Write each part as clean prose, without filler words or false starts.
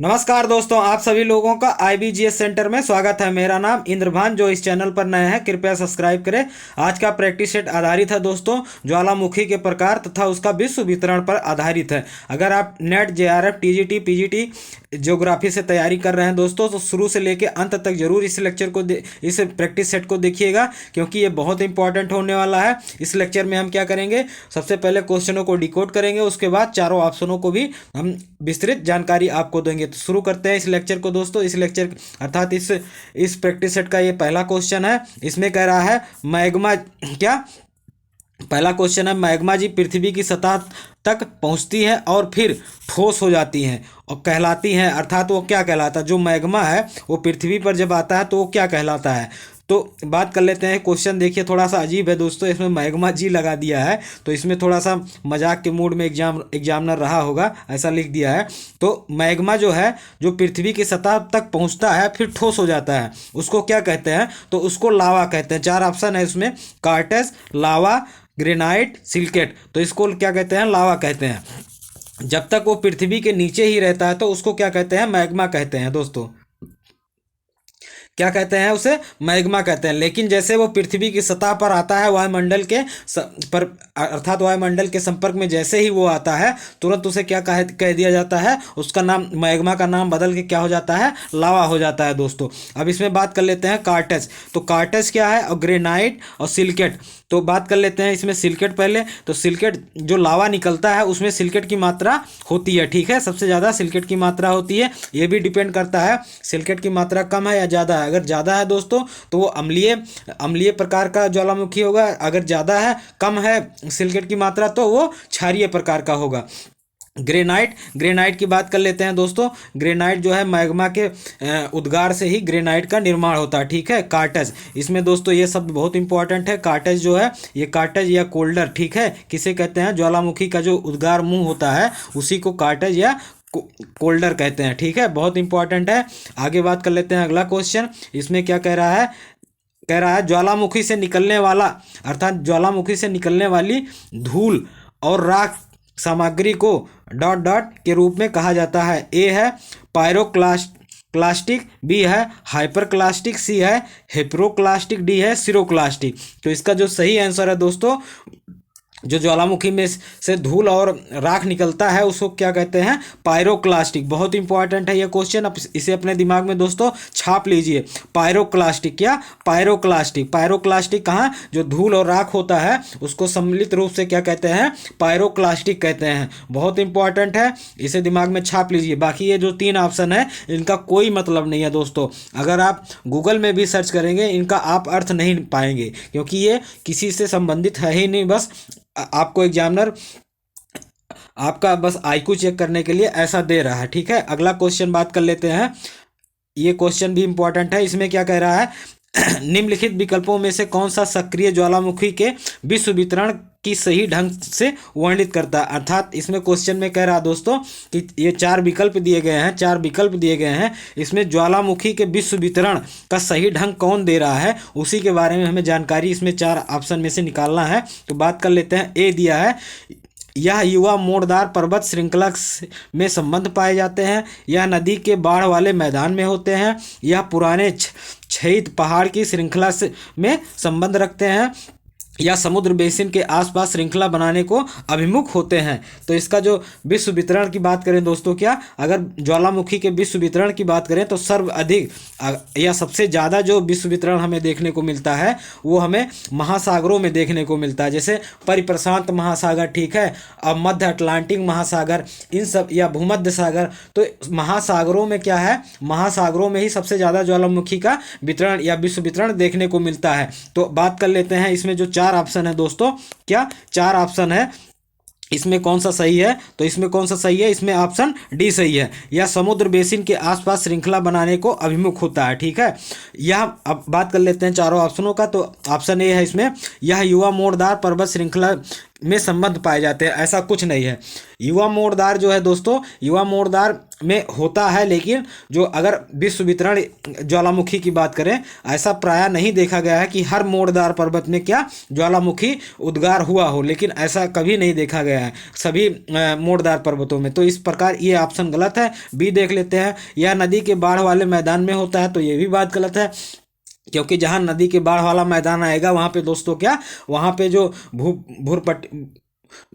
नमस्कार दोस्तों, आप सभी लोगों का IBGS सेंटर में स्वागत है। मेरा नाम इंद्रभान। जो इस चैनल पर नए हैं कृपया सब्सक्राइब करें। आज का प्रैक्टिस सेट आधारित है दोस्तों ज्वालामुखी के प्रकार तथा उसका विश्व वितरण पर आधारित है। अगर आप net JRF TGT PGT geography से तैयारी कर रहे हैं दोस्तों, तो शुरू से लेकर अंत तक जरूर इस लेक्चर को इस प्रैक्टिस सेट को देखिएगा, क्योंकि ये बहुत इंपॉर्टेंट होने वाला है। इस लेक्चर में हम क्या करेंगे, सबसे पहले क्वेश्चनों को डिकोड करेंगे, उसके बाद चारों ऑप्शनों को भी हम विस्तृत जानकारी आपको देंगे। तो शुरू करते हैं इस लेक्चर को दोस्तों। इस लेक्चर अर्थात इस प्रैक्टिस सेट का ये पहला क्वेश्चन है। इसमें कह रहा है मैग्मा क्या, पहला क्वेश्चन है मैग्मा जी पृथ्वी की सतह तक पहुंचती है और फिर ठोस हो जाती हैं और कहलाती हैं, अर्थात वो क्या कहलाता है, जो मैग्मा है वो पृथ्वी पर जब आता है तो वो क्या कहलाता है। तो बात कर लेते हैं। क्वेश्चन देखिए, थोड़ा सा अजीब है दोस्तों, इसमें मैग्मा जी लगा दिया है, तो इसमें थोड़ा सा मजाक के मूड में एग्जामिनर रहा होगा, ऐसा लिख दिया है। तो मैग्मा जो है, जो पृथ्वी की सतह तक पहुंचता है फिर ठोस हो जाता है, उसको क्या कहते हैं, तो उसको लावा कहते हैं। चार ऑप्शन है इसमें, कार्टेस, लावा, ग्रेनाइट, सिलिकेट। तो इसको क्या कहते हैं, लावा कहते हैं। जब तक वो पृथ्वी के नीचे ही रहता है तो उसको क्या कहते हैं, मैग्मा कहते हैं दोस्तों। क्या कहते हैं, उसे मैग्मा कहते हैं। लेकिन जैसे वो पृथ्वी की सतह पर आता है, वायुमंडल के पर अर्थात वायुमंडल के संपर्क में जैसे ही वो आता है, तुरंत उसे क्या कह दिया जाता है, उसका नाम, मैग्मा का नाम बदल के क्या हो जाता है, लावा हो जाता है दोस्तों। अब इसमें बात कर लेते हैं कार्टेस। तो कार्टेस क्या है, और ग्रेनाइट और सिलिकेट। तो बात कर लेते हैं इसमें सिलिकेट पहले। तो सिलिकेट जो लावा निकलता है उसमें सिलिकेट की मात्रा होती है, ठीक है, सबसे ज़्यादा सिलिकेट की मात्रा होती है। ये भी डिपेंड करता है सिलिकेट की मात्रा कम है या ज़्यादा है। अगर ज़्यादा है दोस्तों तो वो अम्लीय प्रकार का ज्वालामुखी होगा। अगर ज़्यादा है, कम है सिलिकेट की मात्रा, तो वो क्षारीय प्रकार का होगा। ग्रेनाइट की बात कर लेते हैं दोस्तों। ग्रेनाइट जो है मैग्मा के उद्गार से ही ग्रेनाइट का निर्माण होता है, ठीक है। कार्टेज, इसमें दोस्तों ये शब्द बहुत इंपॉर्टेंट है। कार्टेज जो है, ये कार्टेज या कोल्डर, ठीक है, किसे कहते हैं, ज्वालामुखी का जो उद्गार मुंह होता है उसी को कार्टेज या कोल्डर कहते हैं, ठीक है, बहुत इंपॉर्टेंट है। आगे बात कर लेते हैं अगला क्वेश्चन। इसमें क्या कह रहा है, कह रहा है ज्वालामुखी से निकलने वाला, अर्थात ज्वालामुखी से निकलने वाली धूल और राख सामग्री को डॉट डॉट के रूप में कहा जाता है। ए है पायरोक्लास्टिक, बी है हाइपरक्लास्टिक, सी है हेप्रोक्लास्टिक, डी है सिरोक्लास्टिक। तो इसका जो सही आंसर है दोस्तों, जो ज्वालामुखी में से धूल और राख निकलता है उसको क्या कहते हैं, पायरोक्लास्टिक। बहुत इंपॉर्टेंट है ये क्वेश्चन, इसे अपने दिमाग में दोस्तों छाप लीजिए। पायरोक्लास्टिक, क्या, पायरोक्लास्टिक कहाँ, जो धूल और राख होता है उसको सम्मिलित रूप से क्या कहते हैं, पायरोक्लास्टिक कहते हैं। बहुत इंपॉर्टेंट है, इसे दिमाग में छाप लीजिए। बाकी ये जो तीन ऑप्शन है इनका कोई मतलब नहीं है दोस्तों। अगर आप गूगल में भी सर्च करेंगे इनका आप अर्थ नहीं पाएंगे, क्योंकि ये किसी से संबंधित है ही नहीं। बस आपको एग्जामिनर आपका बस IQ चेक करने के लिए ऐसा दे रहा है, ठीक है। अगला क्वेश्चन बात कर लेते हैं। ये क्वेश्चन भी इंपॉर्टेंट है। इसमें क्या कह रहा है, निम्नलिखित विकल्पों में से कौन सा सक्रिय ज्वालामुखी के विश्व वितरण की सही ढंग से वर्णित करता है। अर्थात इसमें क्वेश्चन में कह रहा है दोस्तों कि ये चार विकल्प दिए गए हैं, इसमें ज्वालामुखी के विश्व वितरण का सही ढंग कौन दे रहा है, उसी के बारे में हमें जानकारी इसमें चार ऑप्शन में से निकालना है। तो बात कर लेते हैं। ए दिया है, यह युवा मोड़दार पर्वत श्रृंखला में संबंध पाए जाते हैं, यह नदी के बाढ़ वाले मैदान में होते हैं, यह पुराने क्षयित पहाड़ की श्रृंखला से में संबंध रखते हैं, या समुद्र बेसिन के आसपास श्रृंखला बनाने को अभिमुख होते हैं। तो इसका जो विश्व वितरण की बात करें दोस्तों, क्या, अगर ज्वालामुखी के विश्व वितरण की बात करें तो सर्वाधिक या सबसे ज़्यादा जो विश्व वितरण हमें देखने को मिलता है वो हमें महासागरों में देखने को मिलता है। जैसे परिप्रशांत महासागर, ठीक है, अब मध्य अटलांटिक महासागर, इन सब, या भूमध्य सागर। तो महासागरों में क्या है, महासागरों में ही सबसे ज़्यादा ज्वालामुखी का वितरण या विश्व वितरण देखने को मिलता है। तो बात कर लेते हैं इसमें जो चार ऑप्शन है दोस्तों, क्या, चार ऑप्शन है, इसमें कौन सा सही है, तो इसमें कौन सा सही है, इसमें ऑप्शन डी सही है। यह समुद्र बेसिन के आसपास श्रृंखला बनाने को अभिमुख होता है, ठीक है। यह, अब बात कर लेते हैं चारों ऑप्शनों का। तो ऑप्शन ए है इसमें, यह युवा मोड़दार पर्वत श्रृंखला में संबंध पाए जाते हैं, ऐसा कुछ नहीं है। युवा मोड़दार जो है दोस्तों, युवा मोड़दार में होता है, लेकिन जो अगर विश्व वितरण ज्वालामुखी की बात करें, ऐसा प्रायः नहीं देखा गया है कि हर मोड़दार पर्वत में क्या ज्वालामुखी उद्गार हुआ हो, लेकिन ऐसा कभी नहीं देखा गया है सभी मोड़दार पर्वतों में। तो इस प्रकार ये ऑप्शन गलत है, बी देख लेते हैं। यह नदी के बाढ़ वाले मैदान में होता है, तो ये भी बात गलत है, क्योंकि जहाँ नदी के बाढ़ वाला मैदान आएगा वहाँ पे दोस्तों क्या, वहाँ पे जो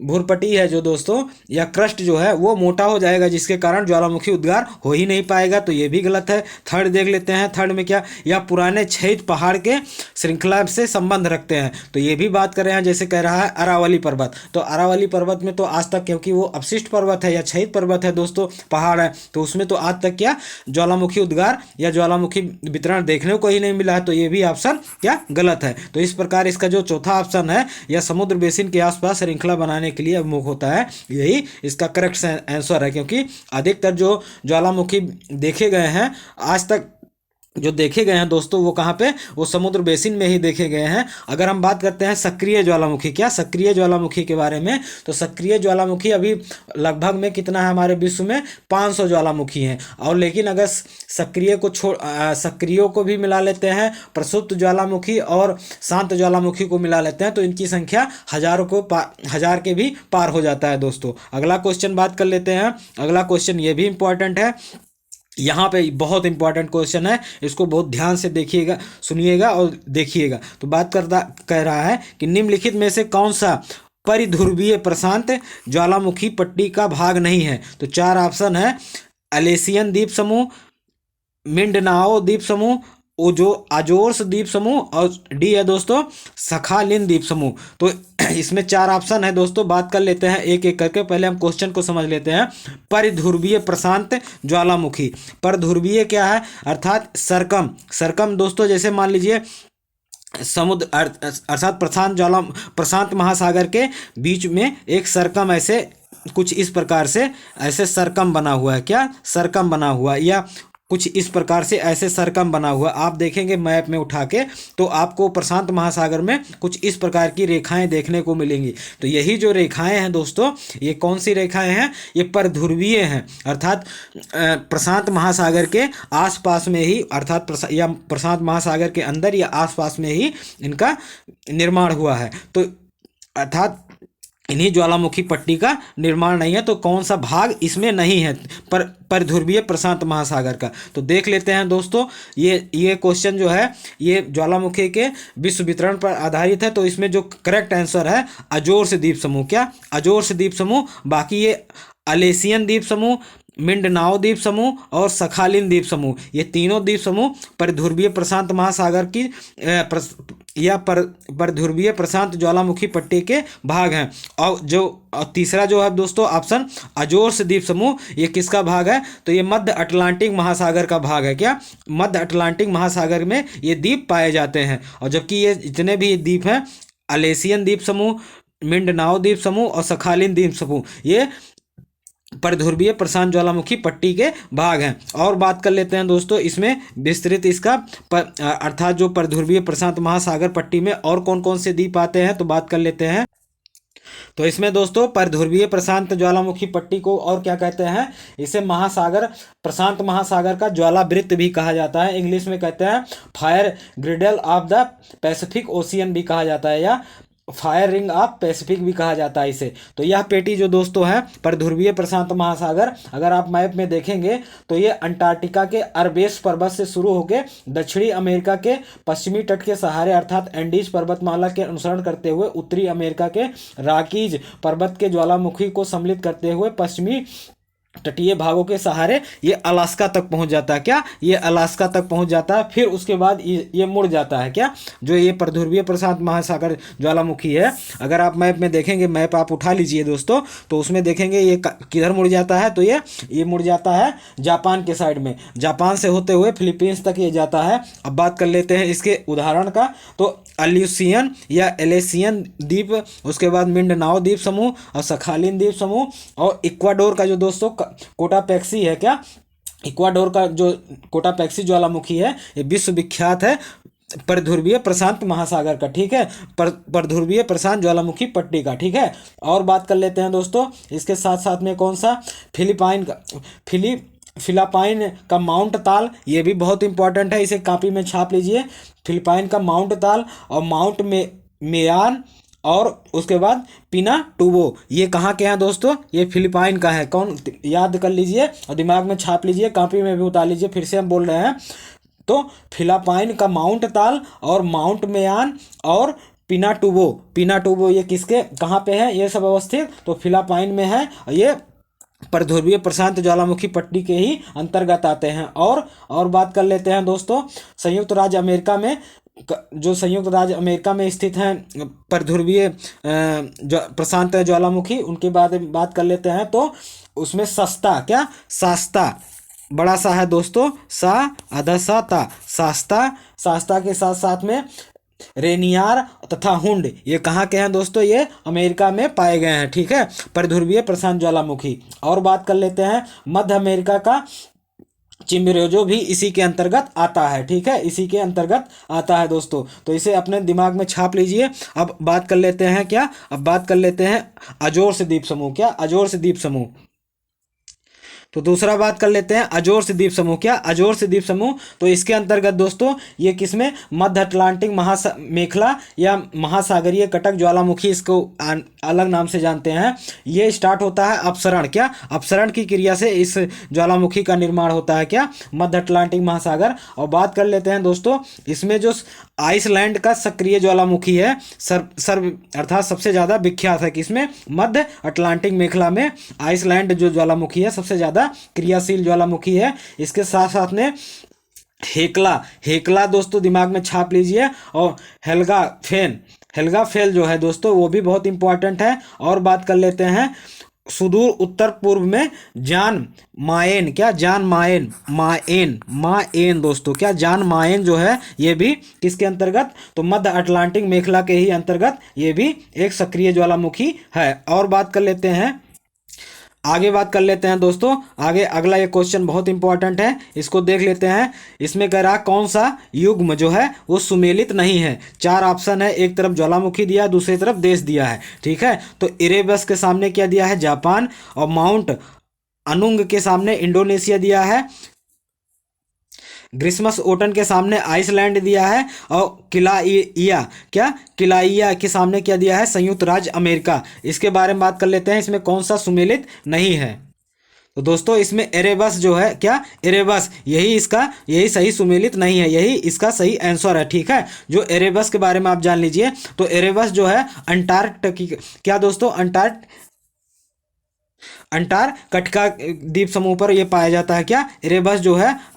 भूरपट्टी है जो दोस्तों, या क्रस्ट जो है वो मोटा हो जाएगा, जिसके कारण ज्वालामुखी उद्गार हो ही नहीं पाएगा, तो ये भी गलत है। थर्ड देख लेते हैं, थर्ड में क्या, या पुराने क्षैतिज पहाड़ के श्रृंखला से संबंध रखते हैं, तो ये भी बात कर रहे हैं। जैसे कह रहा है अरावली पर्वत, तो अरावली पर्वत में तो आज तक, क्योंकि वो अपशिष्ट पर्वत है या क्षैतिज पर्वत है दोस्तों, पहाड़ है, तो उसमें तो आज तक क्या ज्वालामुखी उद्गार या ज्वालामुखी वितरण देखने को ही नहीं मिला है, तो ये भी ऑप्शन क्या गलत है। तो इस प्रकार इसका जो चौथा ऑप्शन है, या समुद्र बेसिन के आसपास श्रृंखला बनाने के लिए अभिमुख होता है, यही इसका करेक्ट आंसर है, क्योंकि अधिकतर जो ज्वालामुखी देखे गए हैं आज तक, जो देखे गए हैं दोस्तों, वो कहाँ पे, वो समुद्र बेसिन में ही देखे गए हैं। अगर हम बात करते हैं सक्रिय ज्वालामुखी, क्या सक्रिय ज्वालामुखी के बारे में, तो सक्रिय ज्वालामुखी अभी लगभग में कितना है हमारे विश्व में, 500 ज्वालामुखी हैं। और लेकिन अगर सक्रिय को सक्रियों को भी मिला लेते हैं, प्रसुप्त ज्वालामुखी और शांत ज्वालामुखी को मिला लेते हैं, तो इनकी संख्या हजार के भी पार हो जाता है दोस्तों। अगला क्वेश्चन बात कर लेते हैं। अगला क्वेश्चन ये भी इंपॉर्टेंट है, यहाँ पे बहुत इंपॉर्टेंट क्वेश्चन है, इसको बहुत ध्यान से देखिएगा, सुनिएगा और देखिएगा। तो कह रहा है कि निम्नलिखित में से कौन सा परिध्रुवीय प्रशांत ज्वालामुखी पट्टी का भाग नहीं है। तो चार ऑप्शन है, अलेसियन द्वीप समूह, मिंडनाओ द्वीप समूह, जो अजोर्स द्वीप समूह, और डी है दोस्तों सखालिन द्वीप समूह। तो इसमें चार ऑप्शन है दोस्तों, बात कर लेते हैं एक एक करके। पहले हम क्वेश्चन को समझ लेते हैं। परिध्रुवीय प्रशांत ज्वालामुखी, परिध्रुवीय क्या है, अर्थात सरकम दोस्तों, जैसे मान लीजिए समुद्र अर्थात प्रशांत महासागर के बीच में एक सरकम, ऐसे कुछ इस प्रकार से ऐसे सरकम बना हुआ है, क्या सरकम बना हुआ, या कुछ इस प्रकार से ऐसे सरकम बना हुआ, आप देखेंगे मैप में उठा के, तो आपको प्रशांत महासागर में कुछ इस प्रकार की रेखाएं देखने को मिलेंगी। तो यही जो रेखाएं हैं दोस्तों, ये कौन सी रेखाएं हैं, ये परिध्रुवीय हैं, अर्थात प्रशांत महासागर के आसपास में ही, अर्थात या प्रशांत महासागर के अंदर या आसपास में ही इनका निर्माण हुआ है। तो अर्थात इन्हीं ज्वालामुखी पट्टी का निर्माण नहीं है। तो कौन सा भाग इसमें नहीं है परिध्रुवीय प्रशांत महासागर का, तो देख लेते हैं दोस्तों। ये क्वेश्चन जो है ये ज्वालामुखी के विश्व वितरण पर आधारित है। तो इसमें जो करेक्ट आंसर है अजोर्स द्वीप समूह, क्या अजोर्स द्वीप समूह। बाकी ये अलेसियन द्वीप समूह, मिंडनाओ द्वीप समूह और सखालिन द्वीप समूह, ये तीनों द्वीप समूह परिध्रुवीय प्रशांत महासागर की परिध्रुवीय प्रशांत ज्वालामुखी पट्टी के भाग हैं। और तीसरा जो है दोस्तों ऑप्शन अजोर्स द्वीप समूह, ये किसका भाग है, तो ये मध्य अटलांटिक महासागर का भाग है, क्या मध्य अटलांटिक महासागर में ये द्वीप पाए जाते हैं। और जबकि ये जितने भी द्वीप हैं, अलेसियन द्वीप समूह, मिंडनाओ द्वीप समूह और सखालिन द्वीप समूह, ये परिध्रुवीय प्रशांत ज्वालामुखी पट्टी के भाग हैं। और बात कर लेते हैं दोस्तों इसमें विस्तृत इसका अर्थात जो परिध्रुवीय प्रशांत महासागर पट्टी में और कौन कौन से द्वीप आते हैं, तो बात कर लेते हैं। तो इसमें दोस्तों परिध्रुवीय प्रशांत ज्वालामुखी पट्टी को और क्या कहते हैं, इसे महासागर, प्रशांत महासागर का ज्वालावृत्त भी कहा जाता है। इंग्लिश में कहते हैं fire ग्रिडल of the Pacific ocean भी कहा जाता है, या फायर रिंग ऑफ पैसिफिक भी कहा जाता है इसे। तो यह पेटी जो दोस्तों है परिध्रुवीय प्रशांत महासागर, अगर आप मैप में देखेंगे तो ये अंटार्कटिका के अरबेस पर्वत से शुरू होकर दक्षिणी अमेरिका के पश्चिमी तट के सहारे अर्थात एंडीज पर्वतमाला के अनुसरण करते हुए उत्तरी अमेरिका के रॉकीज पर्वत के ज्वालामुखी को सम्मिलित करते हुए पश्चिमी तटीय भागों के सहारे ये अलास्का तक पहुंच जाता है, क्या ये अलास्का तक पहुंच जाता है। फिर उसके बाद ये मुड़ जाता है, क्या जो ये परिध्रुवीय प्रशांत महासागर ज्वालामुखी है, अगर आप मैप में देखेंगे, मैप आप उठा लीजिए दोस्तों, तो उसमें देखेंगे ये किधर मुड़ जाता है, तो ये मुड़ जाता है जापान के साइड में, जापान से होते हुए फिलीपींस तक ये जाता है। अब बात कर लेते हैं इसके उदाहरण का। तो अल्यूसियन या एलेसियन द्वीप, उसके बाद मिंडनाओ द्वीप समूह और सखालिन द्वीप समूह, और इक्वाडोर का जो दोस्तों कोटापेक्सी है, क्या इक्वाडोर का जो कोटापेक्सी ज्वालामुखी है, ये विश्व विख्यात है परध्रुवीय प्रशांत महासागर का, ठीक है, परध्रुवीय प्रशांत ज्वालामुखी पट्टी का, ठीक है। और बात कर लेते हैं दोस्तों इसके साथ साथ में कौन सा, फिलिपाइन का माउंट ताल, ये भी बहुत इंपॉर्टेंट है, इसे कॉपी में छाप लीजिए। फिलिपाइन का माउंट ताल और माउंट मेयान और उसके बाद पिनाटुबो, ये कहाँ के हैं दोस्तों, ये फिलिपाइन का है। कौन, याद कर लीजिए और दिमाग में छाप लीजिए, कॉपी में भी उतार लीजिए, फिर से हम बोल रहे हैं। तो फिलिपाइन का माउंट ताल और माउंट मेयान और पिनाटुबो ये किसके कहाँ पे है, ये सब अवस्थित तो फिलिपाइन में है। ये परध्रुवीय प्रशांत ज्वालामुखी पट्टी के ही अंतर्गत आते हैं। और बात कर लेते हैं दोस्तों संयुक्त राज्य अमेरिका में, जो संयुक्त राज्य अमेरिका में स्थित हैं परध्रुवीय प्रशांत ज्वालामुखी, उनके बात कर लेते हैं। तो उसमें शास्ता बड़ा सा है दोस्तों, शास्ता के साथ साथ में रेनियार तथा हुंड, ये कहाँ के हैं दोस्तों, ये अमेरिका में पाए गए हैं, ठीक है, परध्रुवीय प्रशांत ज्वालामुखी। और बात कर लेते हैं मध्य अमेरिका का चिमरेजो भी इसी के अंतर्गत आता है, ठीक है, इसी के अंतर्गत आता है दोस्तों, तो इसे अपने दिमाग में छाप लीजिए। अब बात कर लेते हैं क्या, अब बात कर लेते हैं अजोर द्वीप समूह, क्या अजोर द्वीप समूह। तो दूसरा बात कर लेते हैं अजोर द्वीप समूह, क्या अजोर द्वीप समूह, तो इसके अंतर्गत दोस्तों ये किसमें, मध्य अटलांटिक मेखला या महासागरीय कटक ज्वालामुखी, इसको अलग नाम से जानते हैं। ये स्टार्ट होता है अपसरण, क्या अपसरण की क्रिया से इस ज्वालामुखी का निर्माण होता है, क्या मध्य अटलांटिक महासागर। और बात कर लेते हैं दोस्तों इसमें जो आइसलैंड का सक्रिय ज्वालामुखी है, अर्थात सबसे ज़्यादा विख्यात है किसमें, मध्य अटलांटिक मेखला में आइसलैंड जो ज्वालामुखी है सबसे ज़्यादा क्रियाशील ज्वालामुखी है। इसके साथ साथ में हेकला दोस्तों दिमाग में छाप लीजिए, और हेल्गा फेल जो है दोस्तों वो भी बहुत इंपॉर्टेंट है। और बात कर लेते हैं सुदूर उत्तर पूर्व में जान मायेन, क्या जान मायेन दोस्तों, क्या जान मायेन जो है ये भी किसके अंतर्गत, तो मध्य अटलांटिक मेखला के ही अंतर्गत ये भी एक सक्रिय ज्वालामुखी है। और बात कर लेते हैं आगे, बात कर लेते हैं दोस्तों आगे, अगला ये क्वेश्चन बहुत इंपॉर्टेंट है, इसको देख लेते हैं। इसमें कह रहा कौन सा युग्म जो है वो सुमेलित नहीं है। 4 ऑप्शन है, एक तरफ ज्वालामुखी दिया है, दूसरी तरफ देश दिया है, ठीक है। तो इरेबस के सामने क्या दिया है, जापान, और माउंट अनुंग के सामने इंडोनेशिया दिया है, ग्रिस्मस ओटन के सामने आइसलैंड दिया है, और किलाइया के सामने क्या दिया है, संयुक्त राज्य अमेरिका। इसके बारे में बात कर लेते हैं, इसमें कौन सा सुमेलित नहीं है। तो दोस्तों इसमें एरेबस जो है, क्या एरेबस, यही सही सुमेलित नहीं है, यही इसका सही आंसर है, ठीक है। जो एरेबस के बारे में आप जान लीजिए, तो एरेबस जो है अंटार्कटिक, क्या दोस्तों, अंटार्कटिका द्वीप समूह पर यह पाया जाता है, क्या एरेबस जो है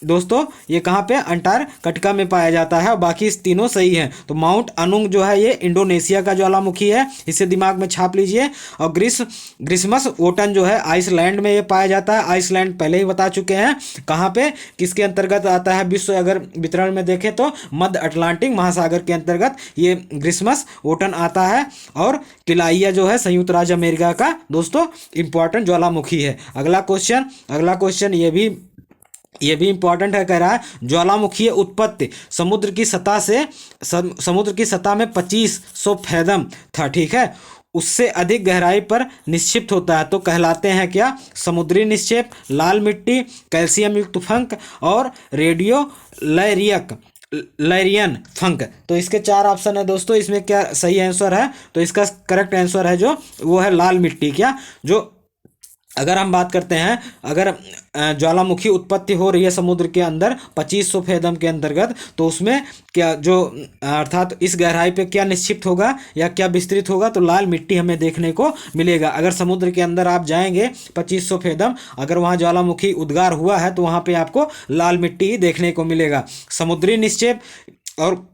दोस्तों ये कहाँ पे, अंटार्कटिका में पाया जाता है, और बाकी तीनों सही हैं। तो माउंट अनुंग जो है ये इंडोनेशिया का ज्वालामुखी है, इसे दिमाग में छाप लीजिए। और ग्रिस्मस ओटन जो है आइसलैंड में ये पाया जाता है, आइसलैंड पहले ही बता चुके हैं कहाँ पे, किसके अंतर्गत आता है, विश्व अगर वितरण में देखें तो मध्य अटलांटिक महासागर के अंतर्गत ये ग्रिस्मस ओटन आता है। और किलाइया जो है संयुक्त राज्य अमेरिका का दोस्तों इंपॉर्टेंट ज्वालामुखी है। अगला क्वेश्चन ये भी इंपॉर्टेंट है, कह रहा है ज्वालामुखीय उत्पत्ति समुद्र की सतह में 2500 फैदम था, ठीक है, उससे अधिक गहराई पर निक्षिप्त होता है, तो कहलाते हैं क्या, समुद्री निक्षेप, लाल मिट्टी, कैल्शियम युक्त फंक और रेडियो लैरियन फंक। तो इसके 4 ऑप्शन है दोस्तों, इसमें क्या सही आंसर है, तो इसका करेक्ट आंसर है जो वो है लाल मिट्टी, क्या जो अगर हम बात करते हैं, अगर ज्वालामुखी उत्पत्ति हो रही है समुद्र के अंदर 2500 फेदम के अंतर्गत, तो उसमें क्या जो अर्थात इस गहराई पे क्या निक्षिप्त होगा या क्या विस्तृत होगा, तो लाल मिट्टी हमें देखने को मिलेगा। अगर समुद्र के अंदर आप जाएंगे 2500 फेदम, अगर वहाँ ज्वालामुखी उद्गार हुआ है तो वहाँ पे आपको लाल मिट्टी देखने को मिलेगा। समुद्री निक्षेप और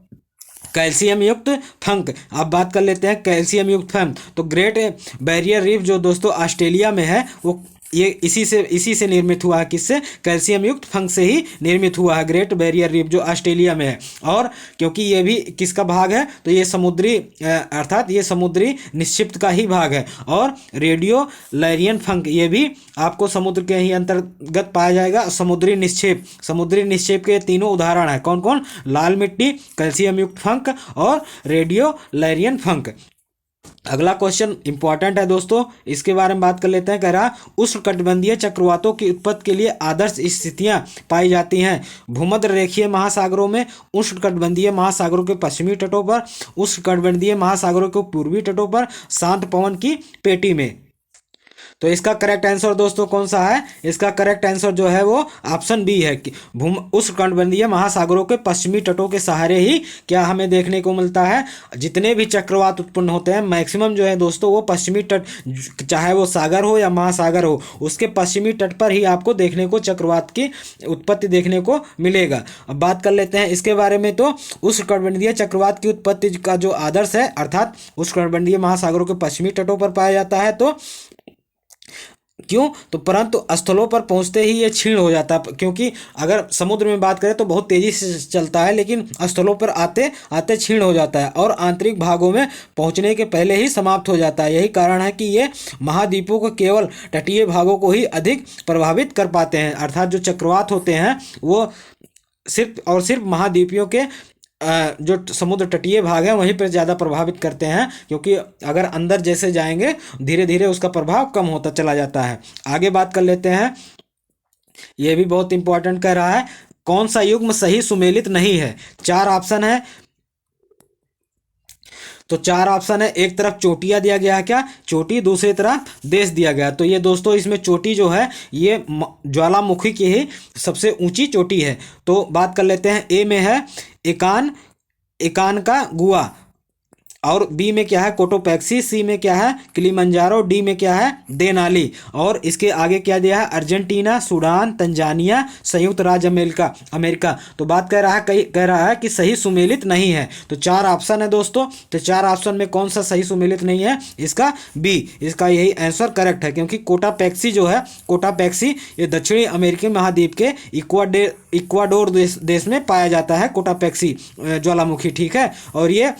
कैल्शियम युक्त फंक, अब बात कर लेते हैं कैल्शियम युक्त फंक। तो ग्रेट बैरियर रीफ जो दोस्तों ऑस्ट्रेलिया में है, वो ये इसी से निर्मित हुआ है। किससे? कैल्शियम युक्त फंग से ही निर्मित हुआ है ग्रेट बैरियर रीफ, जो ऑस्ट्रेलिया में है। और क्योंकि ये भी किसका भाग है, तो ये समुद्री अर्थात ये समुद्री निक्षिप्त का ही भाग है। और रेडियो लैरियन फंग ये भी आपको समुद्र के ही अंतर्गत पाया जाएगा। समुद्री निक्षेप के तीनों उदाहरण है। कौन कौन? लाल मिट्टी, कैल्शियम युक्त फंक और रेडियो लैरियन फंक। अगला क्वेश्चन इंपॉर्टेंट है दोस्तों, इसके बारे में बात कर लेते हैं। कह रहा उष्णकटिबंधीय चक्रवातों की उत्पत्ति के लिए आदर्श स्थितियां पाई जाती हैं भूमध्य रेखीय महासागरों में, उष्णकटिबंधीय महासागरों के पश्चिमी तटों पर, उष्णकटिबंधीय महासागरों के पूर्वी तटों पर, शांत पवन की पेटी में। तो इसका करेक्ट आंसर दोस्तों कौन सा है? इसका करेक्ट आंसर जो है वो ऑप्शन बी है कि उष्णकटिबंधीय महासागरों के पश्चिमी तटों के सहारे ही क्या हमें देखने को मिलता है, जितने भी चक्रवात उत्पन्न होते हैं मैक्सिमम जो है दोस्तों वो पश्चिमी तट, चाहे वो सागर हो या महासागर हो, उसके पश्चिमी तट पर ही आपको देखने को चक्रवात की उत्पत्ति देखने को मिलेगा। अब बात कर लेते हैं इसके बारे में। तो उष्णकटिबंधीय चक्रवात की उत्पत्ति का जो आदर्श है अर्थात उष्णकटिबंधीय महासागरों के पश्चिमी तटों पर पाया जाता है। तो क्यों? तो परंतु स्थलों पर पहुंचते ही ये क्षीण हो जाता है, क्योंकि अगर समुद्र में बात करें तो बहुत तेजी से चलता है, लेकिन स्थलों पर आते आते क्षीण हो जाता है और आंतरिक भागों में पहुंचने के पहले ही समाप्त हो जाता है। यही कारण है कि ये महाद्वीपों को केवल तटीय भागों को ही अधिक प्रभावित कर पाते हैं। अर्थात जो चक्रवात होते हैं वो सिर्फ और सिर्फ महाद्वीपों के जो समुद्र तटीय भाग है वहीं पर ज़्यादा प्रभावित करते हैं, क्योंकि अगर अंदर जैसे जाएंगे धीरे धीरे उसका प्रभाव कम होता चला जाता है। आगे बात कर लेते हैं, ये भी बहुत इंपॉर्टेंट कह रहा है, कौन सा युग्म सही सुमेलित नहीं है? 4 ऑप्शन है। तो 4 ऑप्शन है। एक तरफ चोटियां दिया गया है, क्या? चोटी। दूसरी तरफ देश दिया गया। तो ये दोस्तों इसमें चोटी जो है ये ज्वालामुखी की ही सबसे ऊंची चोटी है। तो बात कर लेते हैं, ए में है एकान का गुआ, और बी में क्या है? कोटोपैक्सी, सी में क्या है? किलिमंजारो, डी में क्या है? देनाली। और इसके आगे क्या दिया है? अर्जेंटीना, सूडान, तंजानिया, संयुक्त राज्य अमेरिका। तो बात कह रहा है कि सही सुमेलित नहीं है। तो 4 ऑप्शन है दोस्तों। तो 4 ऑप्शन में कौन सा सही सुमेलित नहीं है? इसका बी, इसका यही आंसर करेक्ट है, क्योंकि कोटापैक्सी जो है, कोटापैक्सी ये दक्षिणी अमेरिकी महाद्वीप के इक्वाडोर देश में पाया जाता है कोटापैक्सी ज्वालामुखी। ठीक है, और ये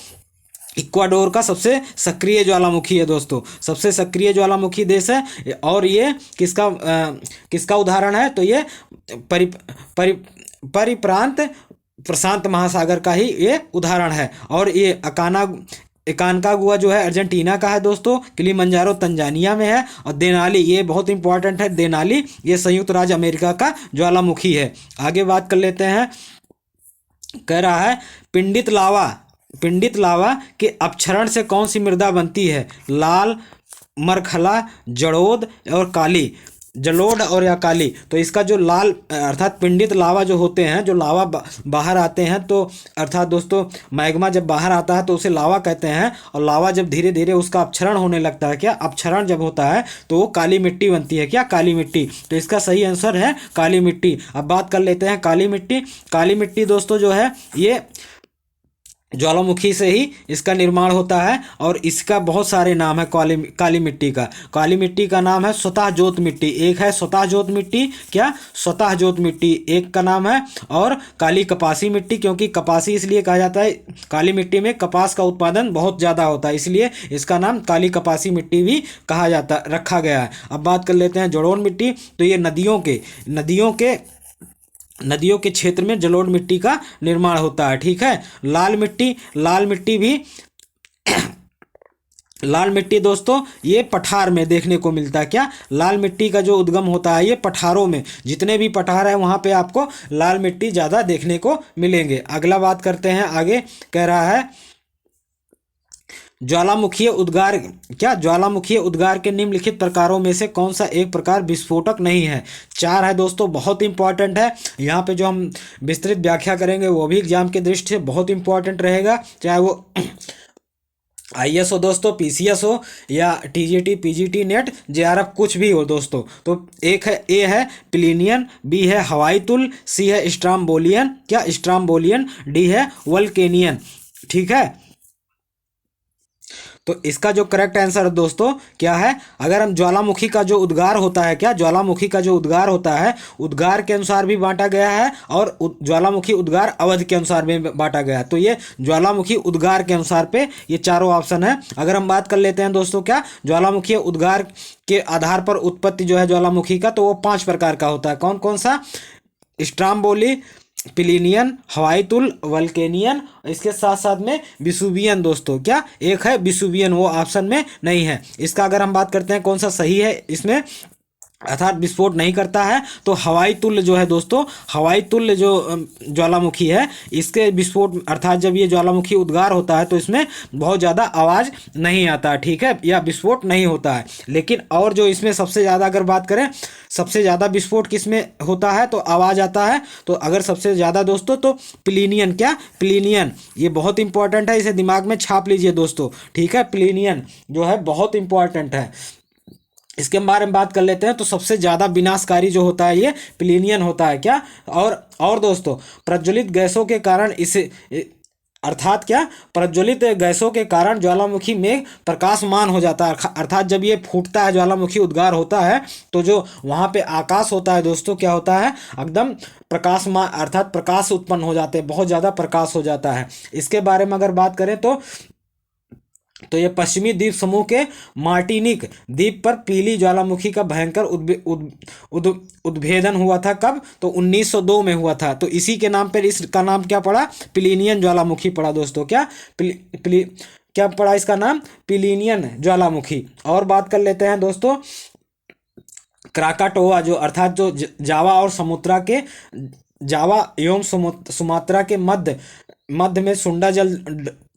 इक्वाडोर का सबसे सक्रिय ज्वालामुखी है दोस्तों, सबसे सक्रिय ज्वालामुखी देश है। और ये किसका उदाहरण है? तो ये परिप्रांत प्रशांत महासागर का ही ये उदाहरण है। और ये एकानकागुआ जो है अर्जेंटीना का है दोस्तों, किलिमंजारो तंजानिया में है, और देनाली ये बहुत इंपॉर्टेंट है, देनाली ये संयुक्त राज्य अमेरिका का ज्वालामुखी है। आगे बात कर लेते हैं, कह रहा है पिंडित लावा के अपक्षरण से कौन सी मृदा बनती है? लाल, मरखला, जलोढ़ और या काली। तो इसका जो लाल अर्थात पिंडित लावा जो होते हैं, जो लावा बाहर आते हैं, तो अर्थात दोस्तों मैग्मा जब बाहर आता है तो उसे लावा कहते हैं। और लावा जब धीरे धीरे उसका अपक्षरण होने लगता है, क्या अपक्षरण जब होता है तो वो काली मिट्टी बनती है, क्या? काली मिट्टी। तो इसका सही आंसर है काली मिट्टी। अब बात कर लेते हैं काली मिट्टी दोस्तों जो है ये ज्वालामुखी से ही इसका निर्माण होता है, और इसका बहुत सारे नाम है काली मिट्टी का। काली मिट्टी का नाम है स्वतः ज्योत मिट्टी। एक है स्वतः ज्योत मिट्टी, क्या? स्वतः ज्योत मिट्टी एक का नाम है। और काली कपासी मिट्टी, क्योंकि कपासी इसलिए कहा जाता है, काली मिट्टी में कपास का उत्पादन बहुत ज़्यादा होता है, इसलिए इसका नाम काली कपासी मिट्टी भी रखा गया है। अब बात कर लेते हैं जलोढ़ मिट्टी। तो ये नदियों के क्षेत्र में जलोढ़ मिट्टी का निर्माण होता है। ठीक है, लाल मिट्टी दोस्तों ये पठार में देखने को मिलता है, क्या? लाल मिट्टी का जो उद्गम होता है ये पठारों में, जितने भी पठार है वहाँ पे आपको लाल मिट्टी ज़्यादा देखने को मिलेंगे। अगला बात करते हैं आगे, कह रहा है ज्वालामुखीय उद्गार के निम्नलिखित प्रकारों में से कौन सा एक प्रकार विस्फोटक नहीं है? 4 है दोस्तों, बहुत इंपॉर्टेंट है। यहाँ पे जो हम विस्तृत व्याख्या करेंगे वो भी एग्जाम के दृष्टि से बहुत इंपॉर्टेंट रहेगा, चाहे वो IAS हो दोस्तों, PCS हो या TGT, PGT, नेट, JRF कुछ भी हो दोस्तों। तो एक है, ए है प्लिनियन, बी है हवाई तुल, सी है स्ट्राम्बोलियन, क्या? स्ट्राम्बोलियन, डी है वल्केनियन। ठीक है, तो इसका जो करेक्ट आंसर दोस्तों क्या है, अगर हम ज्वालामुखी का जो उद्गार होता है, क्या ज्वालामुखी का जो उद्गार होता है, उद्गार के अनुसार भी बांटा गया है और ज्वालामुखी उद्गार अवधि के अनुसार भी बांटा गया है। तो ये ज्वालामुखी उद्गार के अनुसार पे ये चारों ऑप्शन है। अगर हम बात कर लेते हैं दोस्तों क्या, ज्वालामुखी उद्गार के आधार पर उत्पत्ति जो है ज्वालामुखी का, तो वो 5 प्रकार का होता है। कौन कौन सा? स्ट्राम्बोली, प्लिनियन, हवाई तुल, वल्केनियन, इसके साथ साथ में विसुवियन दोस्तों। क्या एक है विसुवियन, वो ऑप्शन में नहीं है। इसका अगर हम बात करते हैं कौन सा सही है इसमें, अर्थात विस्फोट नहीं करता है, तो हवाई तुल्य जो है दोस्तों, हवाई तुल्य जो ज्वालामुखी है, इसके विस्फोट अर्थात जब ये ज्वालामुखी उद्गार होता है तो इसमें बहुत ज़्यादा आवाज़ नहीं आता, ठीक है, या विस्फोट नहीं होता है। लेकिन और जो इसमें सबसे ज़्यादा अगर बात करें, सबसे ज़्यादा विस्फोट किसमें होता है तो आवाज़ आता है, तो अगर सबसे ज़्यादा दोस्तों तो प्लिनियन, क्या प्लिनियन, ये बहुत इंपॉर्टेंट है, इसे दिमाग में छाप लीजिए दोस्तों, ठीक है, प्लिनियन जो है बहुत इंपॉर्टेंट है। इसके बारे में बात कर लेते हैं, तो सबसे ज़्यादा विनाशकारी जो होता है ये प्लिनियन होता है। क्या और दोस्तों प्रज्वलित गैसों के कारण इसे अर्थात क्या, प्रज्वलित गैसों के कारण ज्वालामुखी में प्रकाशमान हो जाता है, अर्थात जब ये फूटता है, ज्वालामुखी उद्गार होता है, तो जो वहाँ पे आकाश होता है दोस्तों, क्या होता है, एकदम प्रकाशमान अर्थात प्रकाश उत्पन्न हो जाते हैं, बहुत ज़्यादा प्रकाश हो जाता है। इसके बारे में अगर बात करें तो ये पश्चिमी द्वीप समूह के मार्टिनिक द्वीप पर पीली ज्वालामुखी का भयंकर उद्भेदन हुआ था। कब? तो 1902 में हुआ था। तो इसी के नाम पर इसका नाम क्या पड़ा? प्लिनियन ज्वालामुखी पड़ा दोस्तों। क्या क्या पड़ा इसका नाम? प्लिनियन ज्वालामुखी। और बात कर लेते हैं दोस्तों क्राकाटोआ, जो अर्थात जो जावा और समुद्रा के जावा एवं सुमात्रा के मध्य में सुंडा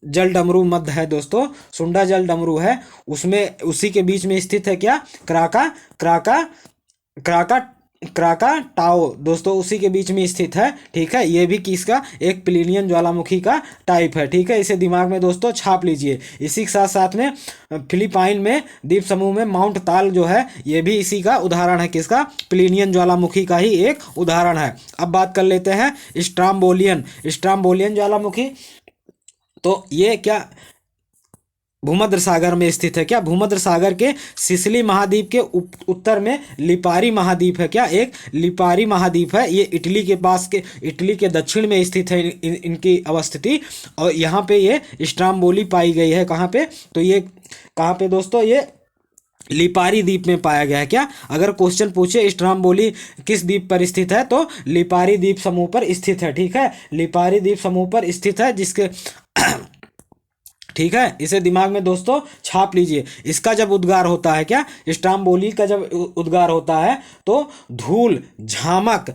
जल डमरू मध्य है दोस्तों, सुंडा जल डमरू है, उसमें उसी के बीच में स्थित है क्या? क्राका टाओ दोस्तों, उसी के बीच में स्थित है, ठीक है। ये भी किसका? एक प्लिनियन ज्वालामुखी का टाइप है, ठीक है, इसे दिमाग में दोस्तों छाप लीजिए। इसी के साथ साथ में फिलीपाइन में द्वीप समूह में माउंट ताल जो है, ये भी इसी का उदाहरण है, किसका? प्लिनियन ज्वालामुखी का ही एक उदाहरण है। अब बात कर लेते हैं स्ट्राम्बोलियन ज्वालामुखी। तो ये क्या भूमध्य सागर में स्थित है? क्या भूमध्य सागर के सिसिली महाद्वीप के उत्तर में लिपारी महाद्वीप है। क्या एक लिपारी महाद्वीप है, ये इटली के पास के इटली के दक्षिण में स्थित है इनकी अवस्थिति, और यहाँ पे ये स्ट्राम्बोली पाई गई है। कहाँ पे? तो ये कहाँ पे दोस्तों? ये लिपारी द्वीप में पाया गया है। क्या अगर क्वेश्चन पूछे स्ट्राम्बोली किस द्वीप पर स्थित है, तो लिपारी द्वीप समूह पर स्थित है, ठीक है, लिपारी द्वीप समूह पर स्थित है, जिसके ठीक है, इसे दिमाग में दोस्तों छाप लीजिए। इसका जब उद्गार होता है, क्या स्ट्राम्बोली का जब उद्गार होता है, तो धूल झामक,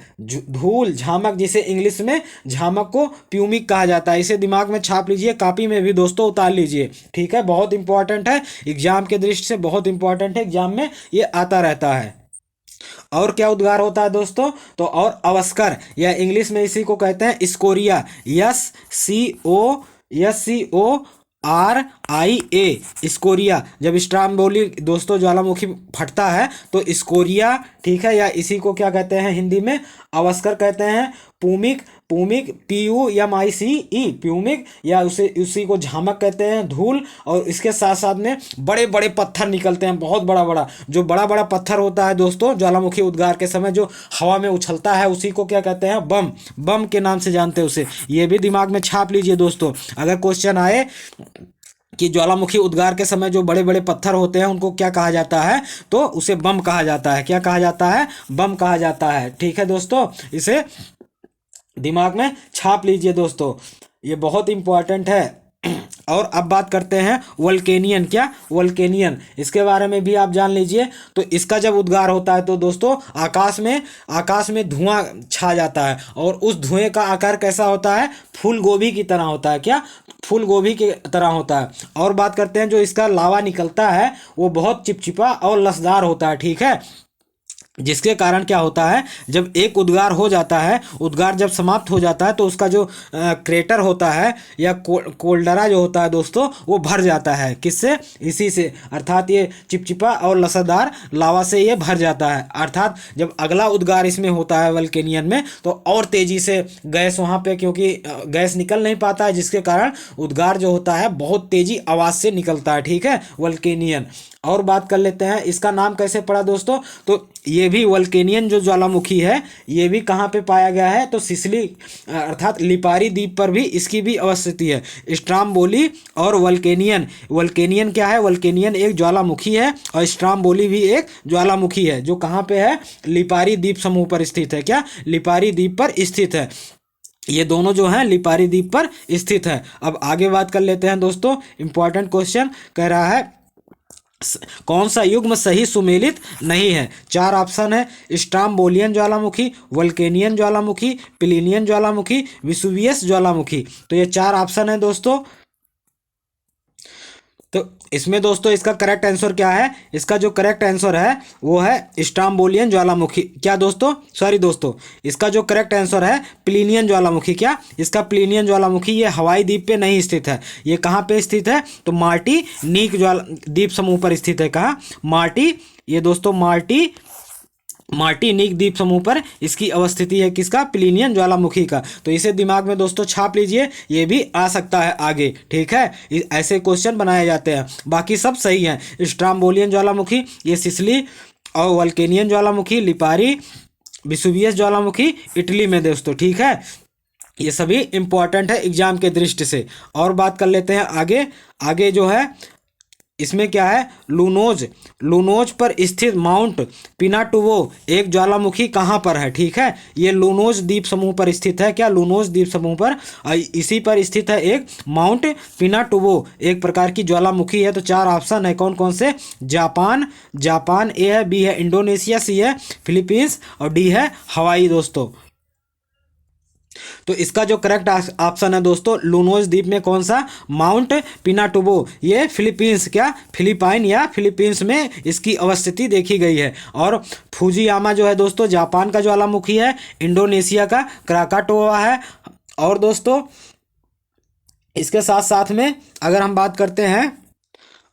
जिसे इंग्लिश में झामक को प्यूमिक कहा जाता है, इसे दिमाग में छाप लीजिए, कॉपी में भी दोस्तों उतार लीजिए, ठीक है, बहुत इंपॉर्टेंट है, एग्जाम के दृष्टि से बहुत इंपॉर्टेंट है, एग्जाम में ये आता रहता है। और क्या उद्गार होता है दोस्तों? तो और अवस्कर, या इंग्लिश में इसी को कहते हैं स्कोरिया, SCORIA, स्कोरिया। जब स्ट्राम्बोली दोस्तों ज्वालामुखी फटता है तो स्कोरिया, ठीक है, या इसी को क्या कहते हैं हिंदी में? अवस्कर कहते हैं। पूमिक PUMICE, प्यूमिक, या उसी को झामक कहते हैं, धूल। और इसके साथ साथ में बड़े बड़े पत्थर निकलते हैं, बहुत बड़ा जो बड़ा पत्थर होता है दोस्तों ज्वालामुखी उद्गार के समय जो हवा में उछलता है, उसी को क्या कहते हैं? बम के नाम से जानते हैं उसे। ये भी दिमाग में छाप लीजिए दोस्तों, अगर क्वेश्चन आए कि ज्वालामुखी उद्गार के समय जो बड़े बड़े पत्थर होते हैं उनको क्या कहा जाता है, तो उसे बम कहा जाता है। क्या कहा जाता है? बम कहा जाता है, ठीक है दोस्तों, इसे दिमाग में छाप लीजिए दोस्तों, ये बहुत इंपॉर्टेंट है। और अब बात करते हैं वल्केनियन। क्या वल्केनियन, इसके बारे में भी आप जान लीजिए। तो इसका जब उद्गार होता है तो दोस्तों आकाश में धुआं छा जाता है, और उस धुएं का आकार कैसा होता है? फूल गोभी की तरह होता है। क्या फूल गोभी की तरह होता है। और बात करते हैं जो इसका लावा निकलता है वो बहुत चिपचिपा और लसदार होता है, ठीक है, जिसके कारण क्या होता है, जब एक उद्गार हो जाता है, उद्गार जब समाप्त हो जाता है तो उसका जो क्रेटर होता है या कोल्डरा जो होता है दोस्तों, वो भर जाता है। किससे? इसी से, अर्थात ये चिपचिपा और लसरदार लावा से ये भर जाता है। अर्थात जब अगला उद्गार इसमें होता है वल्केनियन में, तो और तेजी से गैस वहाँ पे, क्योंकि गैस निकल नहीं पाता है, जिसके कारण उद्गार जो होता है बहुत तेजी आवाज़ से निकलता है। ठीक है, वल्केनियन। और बात कर लेते हैं इसका नाम कैसे पड़ा दोस्तों। तो ये भी वल्केनियन जो ज्वालामुखी है, ये भी कहाँ पे पाया गया है, तो सिसिली अर्थात लिपारी द्वीप पर भी इसकी भी अवस्थिति है। स्ट्राम्बोली और वल्केनियन, वल्केनियन क्या है, वल्केनियन एक ज्वालामुखी है और स्ट्राम्बोली भी एक ज्वालामुखी है, जो कहाँ पे है, लिपारी द्वीप समूह पर स्थित है। क्या? लिपारी द्वीप पर स्थित है। ये दोनों जो हैं लिपारी द्वीप पर स्थित है। अब आगे बात कर लेते हैं दोस्तों, इंपॉर्टेंट क्वेश्चन कह रहा है कौन सा युग्म सही सुमेलित नहीं है। 4 ऑप्शन है, स्ट्राम्बोलियन ज्वालामुखी, वल्केनियन ज्वालामुखी, प्लिनियन ज्वालामुखी, विसुवियस ज्वालामुखी। तो ये 4 ऑप्शन है दोस्तों। तो इसमें दोस्तों इसका करेक्ट आंसर क्या है, इसका जो करेक्ट आंसर है वो है स्ट्राम्बोलियन ज्वालामुखी। क्या दोस्तों? सॉरी दोस्तों, इसका जो करेक्ट आंसर है प्लिनियन ज्वालामुखी। क्या? इसका प्लिनियन ज्वालामुखी ये हवाई द्वीप पे नहीं स्थित है। ये कहाँ पे स्थित है, तो मार्टिनिक द्वीप समूह पर स्थित है। कहाँ? ये दोस्तों मार्टिनिक द्वीप समूह पर इसकी अवस्थिति है। किसका? प्लिनियन ज्वालामुखी का। तो इसे दिमाग में दोस्तों छाप लीजिए, ये भी आ सकता है आगे। ठीक है, ऐसे क्वेश्चन बनाए जाते हैं। बाकी सब सही है। स्ट्राम्बोलियन ज्वालामुखी ये सिसिली, और वल्केनियन ज्वालामुखी लिपारी, विसुवियस ज्वालामुखी इटली में दोस्तों। ठीक है, ये सभी इंपॉर्टेंट है एग्जाम के दृष्टि से। और बात कर लेते हैं आगे जो है इसमें क्या है, लूनोज पर स्थित माउंट पिनाटुवो एक ज्वालामुखी कहाँ पर है। ठीक है, ये लूनोज द्वीप समूह पर स्थित है। क्या? लूनोज द्वीप समूह पर, इसी पर स्थित है एक माउंट पिनाटुवो, एक प्रकार की ज्वालामुखी है। तो 4 ऑप्शन है, कौन कौन से? जापान ए है, बी है इंडोनेशिया, सी है फिलीपींस और डी है हवाई दोस्तों। तो इसका जो करेक्ट ऑप्शन है दोस्तों, लूनोज द्वीप में कौन सा? माउंट पिनाटुबो, ये फिलीपींस, क्या फिलीपाइन या फिलीपींस में इसकी अवस्थिति देखी गई है। और फुजियामा जो है दोस्तों जापान का ज्वालामुखी है, इंडोनेशिया का क्राकाटोआ है। और दोस्तों इसके साथ साथ में अगर हम बात करते हैं,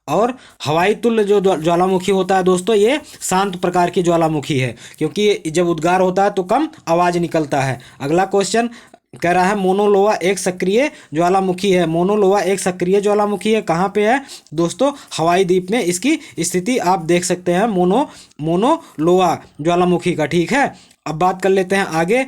और हवाई तुल्य जो ज्वालामुखी होता है दोस्तों, ये शांत प्रकार की ज्वालामुखी है, क्योंकि जब उद्गार होता है तो कम आवाज़ निकलता है। अगला क्वेश्चन कह रहा है मोनोलोवा एक सक्रिय ज्वालामुखी है। मोनोलोवा एक सक्रिय ज्वालामुखी है, कहाँ पे है दोस्तों? हवाई द्वीप में इसकी स्थिति आप देख सकते हैं, मोनोलोवा ज्वालामुखी का। ठीक है, अब बात कर लेते हैं आगे।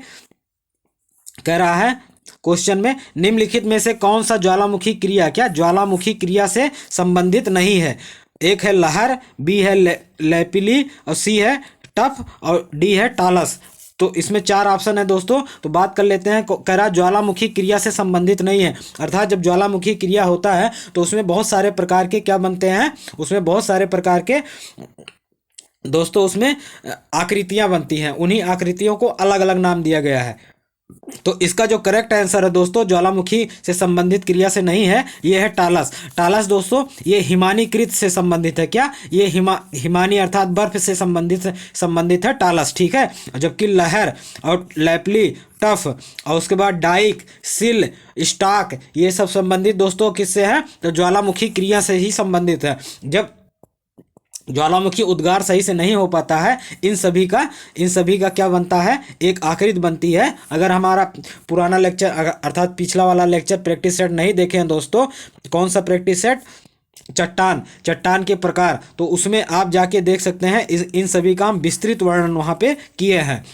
कह रहा है क्वेश्चन में निम्नलिखित में से कौन सा ज्वालामुखी क्रिया, क्या ज्वालामुखी क्रिया से संबंधित नहीं है। एक है लहर, बी है लैपिली और सी है टफ और डी है टालस। तो इसमें 4 ऑप्शन है दोस्तों। तो बात कर लेते हैं, कह रहा ज्वालामुखी क्रिया से संबंधित नहीं है, अर्थात जब ज्वालामुखी क्रिया होता है तो उसमें बहुत सारे प्रकार के क्या बनते हैं, उसमें बहुत सारे प्रकार के दोस्तों उसमें आकृतियां बनती हैं। उन्हीं आकृतियों को अलग अलग नाम दिया गया है। तो इसका जो करेक्ट आंसर है दोस्तों, ज्वालामुखी से संबंधित क्रिया से नहीं है, ये है टालस। टालस दोस्तों ये हिमानीकृत से संबंधित है। क्या? ये हिमानी अर्थात बर्फ से संबंधित है टालस। ठीक है, जबकि लहर और लैपली, टफ और उसके बाद डाइक, सिल, स्टाक, ये सब संबंधित दोस्तों किससे है, तो ज्वालामुखी क्रिया से ही संबंधित है। जब ज्वालामुखी उद्गार सही से नहीं हो पाता है, इन सभी का क्या बनता है, एक आकृति बनती है। अगर हमारा पुराना लेक्चर अर्थात पिछला वाला लेक्चर प्रैक्टिस सेट नहीं देखे हैं दोस्तों, कौन सा प्रैक्टिस सेट, चट्टान के प्रकार, तो उसमें आप जाके देख सकते हैं। इन सभी का हम विस्तृत वर्णन वहाँ पे किए हैं।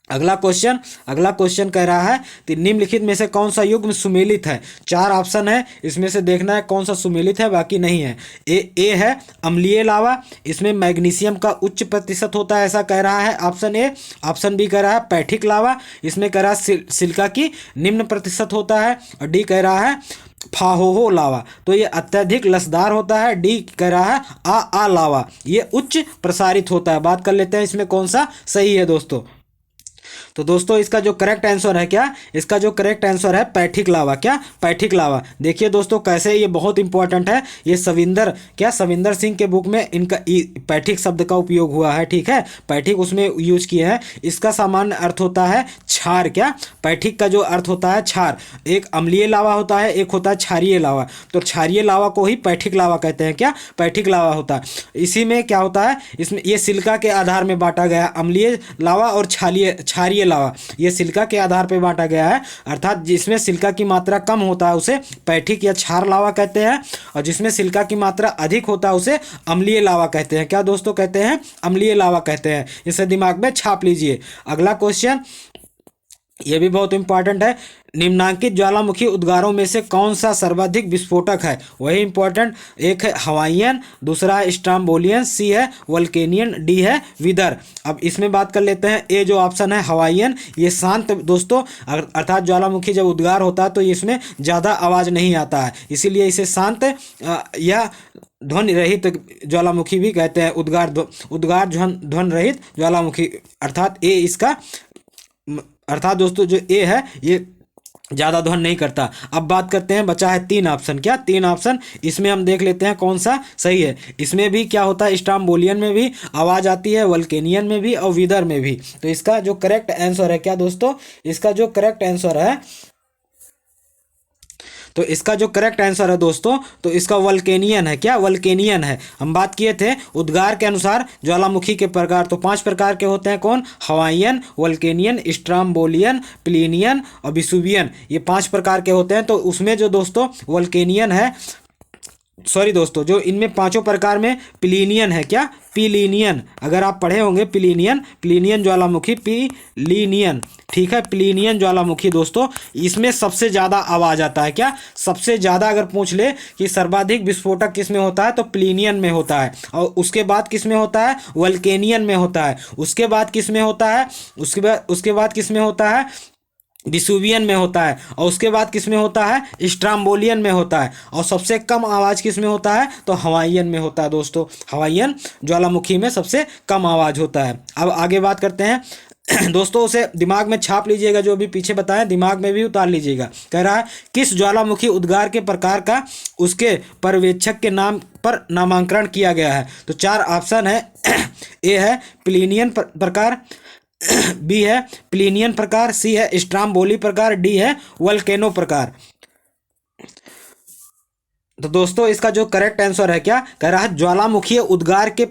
अगला क्वेश्चन कह रहा है कि निम्नलिखित में से कौन सा युग्म सुमेलित है। 4 ऑप्शन है, इसमें से देखना है कौन सा सुमेलित है, बाकी नहीं है। ए है अम्लीय लावा, इसमें मैग्नीशियम का उच्च प्रतिशत होता है, ऐसा कह रहा है ऑप्शन ए। ऑप्शन बी कह रहा है पैठिक लावा, इसमें कह रहा है सिलिका की निम्न प्रतिशत होता है। और डी कह रहा है फाहोहो लावा, तो ये अत्यधिक लसदार होता है। डी कह रहा है आ लावा, ये उच्च प्रसारित होता है। बात कर लेते हैं इसमें कौन सा सही है दोस्तों। तो दोस्तों इसका जो करेक्ट आंसर है क्या, इसका जो करेक्ट आंसर है पैठिक लावा। क्या, पैठिक लावा। देखिए दोस्तों कैसे ये बहुत इंपॉर्टेंट है, ये सविंदर सिंह के बुक में इनका पैठिक शब्द का उपयोग हुआ है, ठीक है, पैठिक उसमें यूज किए हैं। इसका सामान्य अर्थ होता है क्षार। क्या, पैठिक का जो अर्थ होता है क्षार। एक अम्लीय लावा होता है, एक होता है क्षारीय लावा। तो क्षारीय लावा को ही पैठिक लावा कहते हैं। क्या, पैठिक लावा होता है। इसी में क्या होता है, इसमें ये सिलिका के आधार में बांटा गया, अम्लीय लावा और क्षारीय लावा, ये सिलिका के आधार पर बांटा गया है। अर्थात जिसमें सिलिका की मात्रा कम होता है उसे पैठिक या क्षार लावा कहते हैं, और जिसमें सिलिका की मात्रा अधिक होता है उसे अम्लीय लावा कहते हैं। क्या दोस्तों कहते हैं, अम्लीय लावा कहते हैं। इसे दिमाग में छाप लीजिए। अगला क्वेश्चन ये भी बहुत इंपॉर्टेंट है। निम्नांकित ज्वालामुखी उद्गारों में से कौन सा सर्वाधिक विस्फोटक है, वही इंपॉर्टेंट। एक है हवाईयन, दूसरा है स्ट्राम्बोलियन, सी है वल्केनियन, डी है विदर। अब इसमें बात कर लेते हैं। ए जो ऑप्शन है हवाईयन, ये शांत दोस्तों, अर्थात ज्वालामुखी जब उद्गार होता है तो इसमें ज़्यादा आवाज़ नहीं आता है, इसीलिए इसे शांत या ध्वनि रहित ज्वालामुखी भी कहते हैं। उद्गार ध्वनि रहित ज्वालामुखी, अर्थात ए इसका, अर्थात दोस्तों जो ए है ये ज़्यादा ध्वनि नहीं करता। अब बात करते हैं, बचा है 3 ऑप्शन। क्या, 3 ऑप्शन, इसमें हम देख लेते हैं कौन सा सही है। इसमें भी क्या होता है, स्ट्राम्बोलियन में भी आवाज़ आती है, वल्केनियन में भी और विदर में भी। तो इसका जो करेक्ट आंसर है क्या दोस्तों, इसका जो करेक्ट आंसर है, तो इसका जो करेक्ट आंसर है दोस्तों, तो इसका वल्केनियन है। क्या, वल्केनियन है। हम बात किए थे उद्गार के अनुसार ज्वालामुखी के प्रकार, तो 5 प्रकार के होते हैं। कौन, हवाईयन, वल्केनियन, स्ट्राम्बोलियन, प्लिनियन और विसुवियन, ये 5 प्रकार के होते हैं। तो उसमें जो दोस्तों वल्केनियन है, सॉरी दोस्तों, जो इनमें 5 प्रकार में प्लिनियन है। क्या, प्लिनियन, अगर आप पढ़े होंगे प्लिनियन ज्वालामुखी, प्लिनियन, ठीक है, प्लिनियन ज्वालामुखी दोस्तों, इसमें सबसे ज़्यादा आवाज़ आता है। क्या, सबसे ज़्यादा अगर पूछ ले कि सर्वाधिक विस्फोटक किस में होता है, तो प्लिनियन में होता है। और उसके बाद किस में होता है, वल्केनियन में होता है। उसके बाद किस में होता है, उसके बाद किस में होता है, विसुवियन में होता है। और उसके बाद किस में होता है, स्ट्राम्बोलियन में होता है। और सबसे कम आवाज़ किस में होता है, तो हवाईयन में होता है दोस्तों। हवाईयन ज्वालामुखी में सबसे कम आवाज़ होता है। अब आगे बात करते हैं दोस्तों, उसे दिमाग में छाप लीजिएगा, जो भी पीछे बताएं दिमाग में भी उतार लीजिएगा। कह रहा है किस ज्वालामुखी उद्गार के प्रकार का उसके पर्यवेक्षक के नाम पर नामांकन किया गया है। तो 4 ऑप्शन है। ए है प्लिनियन प्रकार, बी है प्लिनियन प्रकार, सी है स्ट्राम्बोली प्रकार, डी है वल्केनो प्रकार। तो दोस्तों इसका जो करेक्ट आंसर है क्या, कह रहा है ज्वालामुखी उद्गार के,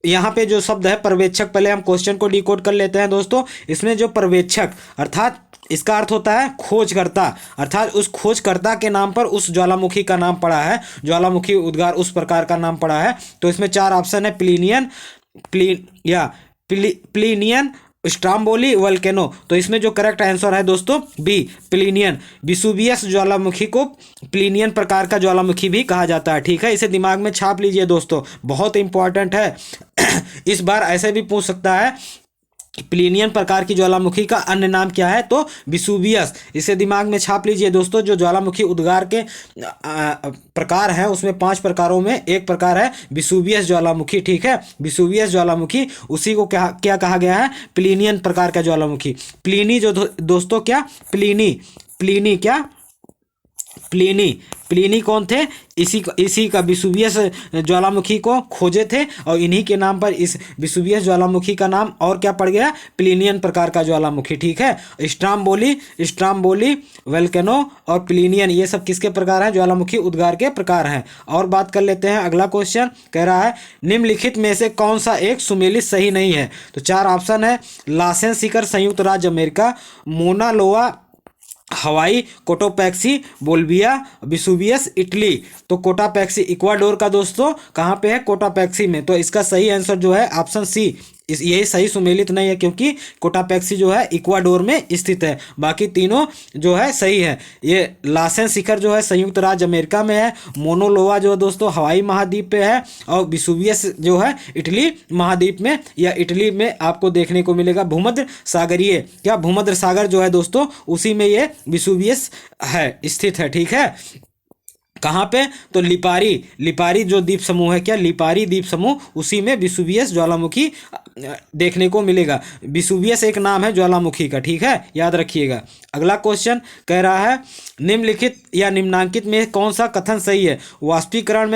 यहाँ पे जो शब्द है पर्यवेक्षक, पहले हम क्वेश्चन को डिकोड कर लेते हैं दोस्तों। इसमें जो पर्यवेक्षक, अर्थात इसका अर्थ होता है खोजकर्ता, अर्थात उस खोजकर्ता के नाम पर उस ज्वालामुखी का नाम पड़ा है, ज्वालामुखी उद्गार उस प्रकार का नाम पड़ा है। तो इसमें 4 ऑप्शन है, प्लिनियन, स्ट्राम्बोली, वल्केनो। तो इसमें जो करेक्ट आंसर है दोस्तों बी, प्लिनियन। विसुवियस ज्वालामुखी को प्लिनियन प्रकार का ज्वालामुखी भी कहा जाता है, ठीक है, इसे दिमाग में छाप लीजिए दोस्तों, बहुत इंपॉर्टेंट है। इस बार ऐसे भी पूछ सकता है, प्लिनियन प्रकार की ज्वालामुखी का अन्य नाम क्या है, तो विसुवियस। इसे दिमाग में छाप लीजिए दोस्तों। जो ज्वालामुखी उद्गार के प्रकार हैं उसमें 5 प्रकारों में एक प्रकार है विसुवियस ज्वालामुखी, ठीक है, विसुवियस ज्वालामुखी, उसी को क्या कहा गया है, प्लिनियन प्रकार का ज्वालामुखी। प्लिनी जो दोस्तों, क्या प्लिनी क्या प्लिनी कौन थे, इसी का विसुवियस ज्वालामुखी को खोजे थे, और इन्हीं के नाम पर इस विसुवियस ज्वालामुखी का नाम और क्या पड़ गया, प्लिनियन प्रकार का ज्वालामुखी, ठीक है। स्ट्राम्बोली, वल्केनो और प्लिनियन, ये सब किसके प्रकार हैं, ज्वालामुखी उद्गार के प्रकार हैं। और बात कर लेते हैं अगला क्वेश्चन, कह रहा है निम्नलिखित में से कौन सा एक सुमेलित सही नहीं है। तो 4 ऑप्शन है, लासेन शिखर संयुक्त राज्य अमेरिका, मोना लोआ हवाई, कोटोपैक्सी बोल्विया, विसुवियस इटली। तो कोटापैक्सी इक्वाडोर का दोस्तों कहाँ पे है, कोटापैक्सी में। तो इसका सही आंसर जो है ऑप्शन सी, यही सही सुमेलित नहीं है, क्योंकि कोटापैक्सी जो है इक्वाडोर में स्थित है। बाकी तीनों जो है सही है। ये लासेन शिखर जो है संयुक्त राज्य अमेरिका में है, मोनोलोवा जो है दोस्तों हवाई महाद्वीप पे है, और विसुवियस जो है इटली महाद्वीप में या इटली में आपको देखने को मिलेगा। भूमध्य सागरीय, क्या भूमध्य सागर जो है दोस्तों उसी में ये विसुवियस है, स्थित है, ठीक है। कहाँ पे, तो लिपारी जो द्वीप समूह है, क्या लिपारी द्वीप समूह, उसी में विसुवियस ज्वालामुखी देखने को मिलेगा। विसुवियस एक नाम है ज्वालामुखी का, ठीक है, याद रखिएगा। अगला क्वेश्चन कह रहा है निम्नलिखित या निम्नांकित में कौन सा कथन सही है? वाष्पीकरण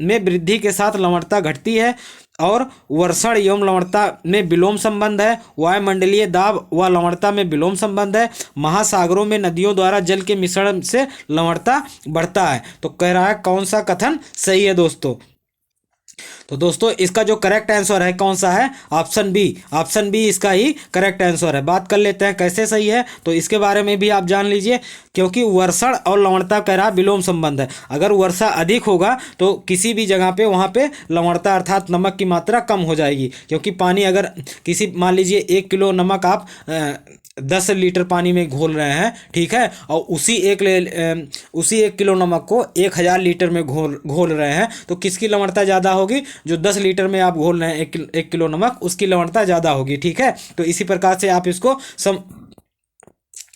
में वृद्धि के साथ लवणता घटती है और वर्षण एवं लवणता में विलोम संबंध है। वायुमंडलीय दाब व लवणता में विलोम संबंध है। महासागरों में नदियों द्वारा जल के मिश्रण से लवणता बढ़ता है। तो कह रहा है कौन सा कथन सही है दोस्तों? तो दोस्तों इसका जो करेक्ट आंसर है कौन सा है? Option B. ऑप्शन बी इसका ही करेक्ट आंसर है। बात कर लेते हैं कैसे सही है, तो इसके बारे में भी आप जान लीजिए। क्योंकि वर्षण और लवणता कह रहा विलोम संबंध है। अगर वर्षा अधिक होगा तो किसी भी जगह पे वहाँ पे लवणता अर्थात नमक की मात्रा कम हो जाएगी। क्योंकि पानी अगर किसी मान लीजिए 1 किलो नमक आप 10 लीटर पानी में घोल रहे हैं, ठीक है, और उसी 1 किलो नमक को 1000 लीटर में घोल रहे हैं, तो किसकी लवणता ज़्यादा होगी? जो 10 लीटर में आप घोल रहे हैं 1 किलो नमक, उसकी लवणता ज़्यादा होगी, ठीक है। तो इसी प्रकार से आप इसको